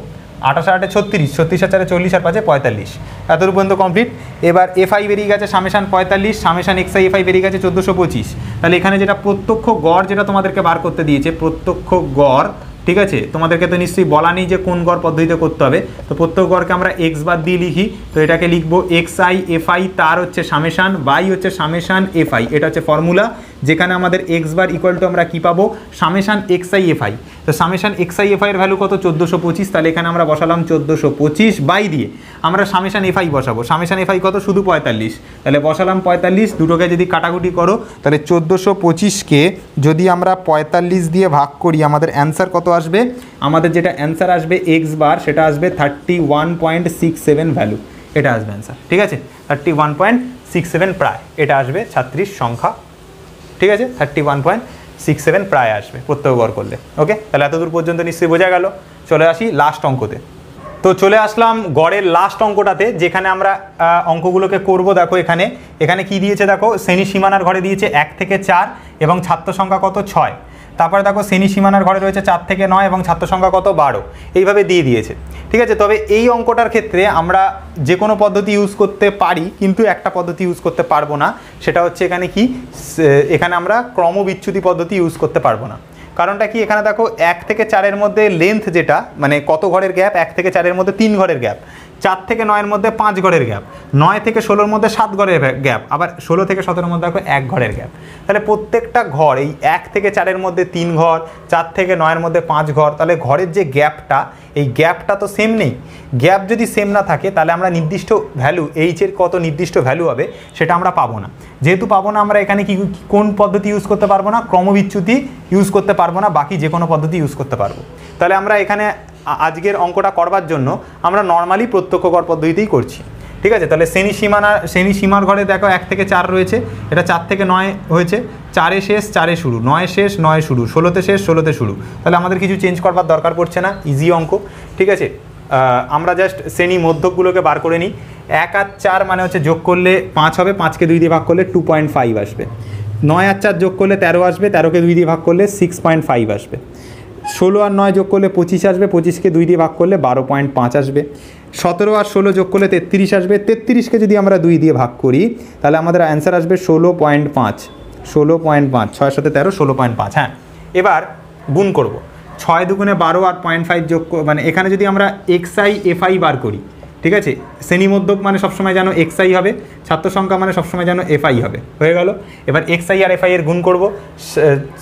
28 আর 8-এ 36, 36 আর 4-এ 40 আর 5-এ 45, এতটুকু পর্যন্ত কমপ্লিট। এবার fi বেরিয়ে গেছে সামেশান 45, সামেশান xi fi বেরিয়ে গেছে 1425। তাহলে এখানে যেটা প্রত্যক্ষ গড় যেটা তোমাদেরকে বার করতে দিয়েছে, প্রত্যক্ষ গড়, ঠিক আছে, তোমাদেরকে তো নিশ্চয়ই বলা নেই যে কোন গড় পদ্ধতিতে করতে হবে, তো প্রত্যেক গড়কে আমরা x বাদ দিয়ে লিখি, তো এটাকে লিখবো xi fi তার হচ্ছে সামেশান বাই হচ্ছে সামেশান fi, এটা হচ্ছে ফর্মুলা। যেখানে আমাদের এক্স বার ইকুয়াল টু আমরা কী পাবো summation x i f I. তো সামেশান এক্স আই এফ আইয়ের ভ্যালু কত 1425, তাহলে এখানে আমরা বসালাম 1425 বাই দিয়ে আমরা সামেশান এফ আই বসাবো। সামেশান এফ আই কত শুধু 45, তাহলে বসালাম 45, দুটোকে যদি কাটাকুটি করো তাহলে 1425কে যদি আমরা 45 দিয়ে ভাগ করি আমাদের অ্যান্সার কত আসবে, আমাদের যেটা অ্যান্সার আসবে এক্স বার সেটা আসবে 31.67 ভ্যালু, এটা আসবে অ্যান্সার। ঠিক আছে, 31.67 প্রায় এটা আসবে ছাত্রীর সংখ্যা। ঠিক আছে, 31.67 প্রায় আসবে প্রত্যেক গড় করলে। ওকে, তাহলে এতদূর পর্যন্ত নিশ্চয়ই বোঝা গেল। চলে আসি লাস্ট অঙ্কতে। তো চলে আসলাম গড়ের লাস্ট অঙ্কটাতে, যেখানে আমরা অঙ্কগুলোকে করব। দেখো এখানে এখানে কি দিয়েছে, দেখো শ্রেণী সীমানার ঘরে দিয়েছে 1 থেকে 4 এবং ছাত্র সংখ্যা কত 6। তারপরে দেখো শ্রেণী সীমানার ঘরে রয়েছে 4 থেকে 9 এবং ছাত্র সংখ্যা কত 12, এইভাবে দিয়ে দিয়েছে। ঠিক আছে, তবে এই অঙ্কটার ক্ষেত্রে আমরা যে কোনো পদ্ধতি ইউজ করতে পারি, কিন্তু একটা পদ্ধতি ইউজ করতে পারবো না, সেটা হচ্ছে এখানে কি, এখানে আমরা ক্রমবিচ্যুতি পদ্ধতি ইউজ করতে পারবো না। কারণটা কি, এখানে দেখো 1 থেকে 4-এর মধ্যে লেন্থ যেটা, মানে কত ঘরের গ্যাপ, 1 থেকে 4-এর মধ্যে 3 ঘরের গ্যাপ, 4 থেকে 9-এর মধ্যে 5 ঘরের গ্যাপ, 9 থেকে 16-এর মধ্যে 7 ঘরের গ্যাপ, আবার 16 থেকে 17-এর মধ্যে দেখো 1 ঘরের গ্যাপ। তাহলে প্রত্যেকটা ঘর এই 1 থেকে 4-এর মধ্যে 3 ঘর, 4 থেকে 9-এর মধ্যে 5 ঘর, তাহলে ঘরের যে গ্যাপটা, এই গ্যাপটা তো সেম নেই। গ্যাপ যদি সেম না থাকে তাহলে আমরা নির্দিষ্ট ভ্যালু, এইচের কত নির্দিষ্ট ভ্যালু হবে সেটা আমরা পাবো না। যেহেতু পাবো না, আমরা এখানে কি কোন পদ্ধতি ইউজ করতে পারবো না, ক্রমবিচ্যুতি ইউজ করতে পারবো না, বাকি যে কোনো পদ্ধতি ইউজ করতে পারবো। তাহলে আমরা এখানে আজকের অঙ্কটা করবার জন্য আমরা নর্মালি প্রত্যক্ষ গড় পদ্ধতিতেই করছি। ঠিক আছে, তাহলে শ্রেণী সীমার ঘরে দেখো 1 থেকে 4 রয়েছে, এটা 4 থেকে 9 হয়েছে, 4-এ শেষ 4-এ শুরু, 9-এ শেষ 9-এ শুরু, 16-তে শেষ 16-তে শুরু। তাহলে আমাদের কিছু চেঞ্জ করবার দরকার পড়ছে না, ইজি অঙ্ক। ঠিক আছে, আমরা জাস্ট শ্রেণী মধ্যকগুলোকে বার করে নিই। 1 আর 4 মানে হচ্ছে যোগ করলে 5 হবে, 5কে 2 দিয়ে ভাগ করলে 2.5 আসবে। 9 আর 4 যোগ করলে 13 আসবে, 13কে 2 দিয়ে ভাগ করলে 6.5 আসবে। 16 আর 9 যোগ করলে 25 আসবে, 25কে 2 দিয়ে ভাগ করলে 12.5 আসবে। 17 আর 16 যোগ করলে 33 আসবে, 33কে যদি আমরা 2 দিয়ে ভাগ করি তাহলে আমাদের অ্যান্সার আসবে 16.5। 16.5, 6 সাথে 13, 16.5। হ্যাঁ, এবার গুণ করব। 6 দুগুণে 12 আর 0.5 যোগ, মানে এখানে যদি আমরা এক্সআই এফআই বার করি, ঠিক আছে, শ্রেণীমধ্যক মানে সবসময় যেন এক্সআই হবে, ছাত্র সংখ্যা মানে সবসময় যেন এফআই হবে, হয়ে গেল। এবার এক্সআই আর এফআই এর গুণ করব।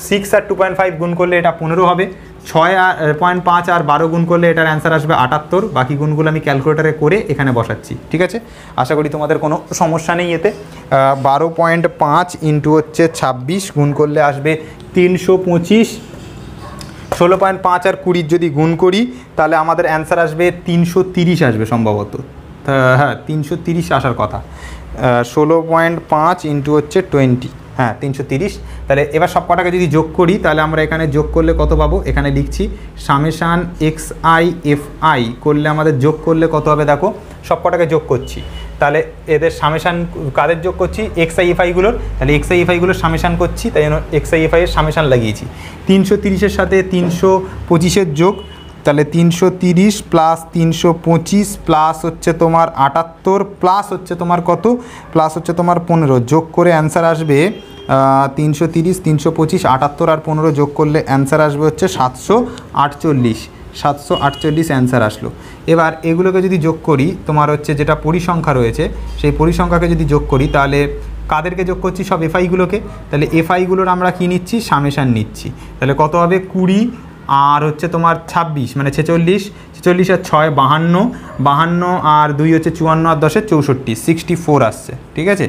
6 আর 2.5 গুণ করলে এটা 15 হবে, 6 আর 0.5 আর 12 গুণ করলে এটার অ্যান্সার আসবে 78। বাকি গুণগুলো আমি ক্যালকুলেটারে করে এখানে বসাচ্ছি। ঠিক আছে, আশা করি তোমাদের কোনো সমস্যা নেই এতে। 12.5 ইন্টু হচ্ছে 26 গুণ করলে আসবে 325। 16.5 আর 20 যদি গুণ করি তাহলে আমাদের অ্যান্সার আসবে 330 আসবে সম্ভবত। হ্যাঁ, 330 আসার কথা। 16.5 ইন্টু হচ্ছে 20, হ্যাঁ 330। তাহলে এবার সব কটাকে যদি যোগ করি তাহলে আমরা এখানে যোগ করলে কত পাবো, এখানে লিখছি summation x i f I করলে আমাদের যোগ করলে কত হবে, দেখো সব কটাকে যোগ করছি, তাহলে এদের সামেশান কাদের যোগ করছি, এক্সআই এফআইগুলোর, তাহলে এক্সআই এফআইগুলোর সামেশান করছি, তাই জন্য এক্সআই এফআইয়ের সামেশান লাগিয়েছি। 330-এর সাথে 325-এর যোগ, তাহলে 330 প্লাস 325 প্লাস হচ্ছে তোমার 78 প্লাস হচ্ছে তোমার কত, প্লাস হচ্ছে তোমার 15, যোগ করে অ্যান্সার আসবে 330, 325, 78 আর 15 যোগ করলে অ্যান্সার আসবে হচ্ছে 748। 748 অ্যান্সার আসলো। এবার এগুলোকে যদি যোগ করি, তোমার হচ্ছে যেটা পরিসংখ্যা রয়েছে সেই পরিসংখ্যাকে যদি যোগ করি তাহলে কাদেরকে যোগ করছি, সব এফআইগুলোকে, তাহলে এফআইগুলোর আমরা কী নিচ্ছি, সামেশান নিচ্ছি। তাহলে কত হবে 20 আর হচ্ছে তোমার 26 মানে 46, 46 আর 6 52, 52 আর 2 হচ্ছে 54 আর 10 64, 64 আসছে। ঠিক আছে,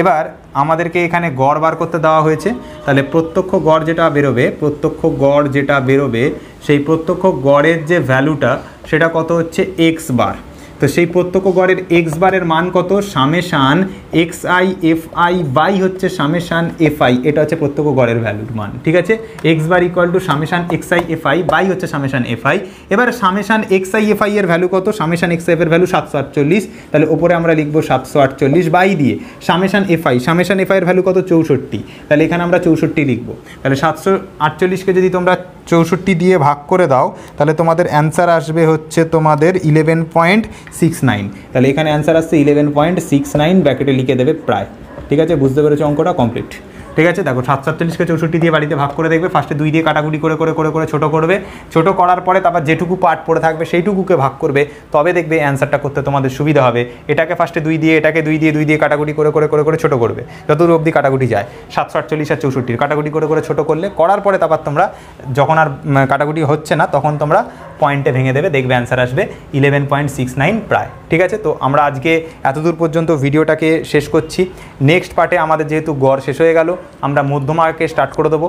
এবার আমাদেরকে এখানে গড় বার করতে দেওয়া হয়েছে, তাহলে প্রত্যক্ষ গড় যেটা বেরোবে, সেই প্রত্যক্ষ গড়ের যে ভ্যালুটা সেটা কত হচ্ছে এক্স বার। তো সেই প্রত্যক্ষ গড়ের এক্স বারের মান কত, summation x i f i by হচ্ছে সামেশান এফ আই, এটা হচ্ছে প্রত্যক্ষ গড়ের ভ্যালুর মান। ঠিক আছে, x bar equal to summation x i f i by হচ্ছে সামেশান এফ আই। এবার summation x i f i এর ভ্যালু কত, সামেশান এক্স আই এর ভ্যালু 748, তাহলে ওপরে আমরা লিখবো 748 বাই দিয়ে সামেশান এফ আই এর ভ্যালু কত 64, তাহলে এখানে আমরা 64 লিখবো। তাহলে 748কে যদি তোমরা 64 দিয়ে ভাগ করে দাও তাহলে তোমাদের অ্যান্সার আসবে হচ্ছে তোমাদের 11.69, তাহলে এখানে অ্যান্সার আসছে 11.69, ব্র্যাকেটে লিখে দেবে প্রায়। ঠিক আছে, বুঝতে পেরেছো, অঙ্কটা কমপ্লিট। ঠিক আছে, দেখো 747কে 64 দিয়ে বাড়িতে ভাগ করে দেখবে, ফার্স্টে 2 দিয়ে কাটাকুটি করে করে করে করে ছোটো করবে, ছোটো করার পরে তারপর যেটুকু পার্ট পড়ে থাকবে সেইটুকুকে ভাগ করবে, তবে দেখবে অ্যান্সারটা করতে তোমাদের সুবিধা হবে। এটাকে ফার্স্টে 2 দিয়ে, এটাকে 2 দিয়ে কাটাকুটি করে করে করে করে ছোটো করবে, যতদূর অবধি কাটাকুটি যায়। 748 আর 64 কাটাকুটি করে করে ছোটো করলে, করার পরে তারপর তোমরা যখন আর কাটাকুটি হচ্ছে না তখন তোমরা পয়েন্টে ভেঙে দেবে, দেখবে অ্যান্সার আসবে 11.69 প্রায়। ঠিক আছে, তো আমরা আজকে এতদূর পর্যন্ত ভিডিওটাকে শেষ করছি। নেক্সট পার্টে আমাদের যেহেতু গড় শেষ হয়ে গেল, আমরা মধ্যমাকে স্টার্ট করে দেবো।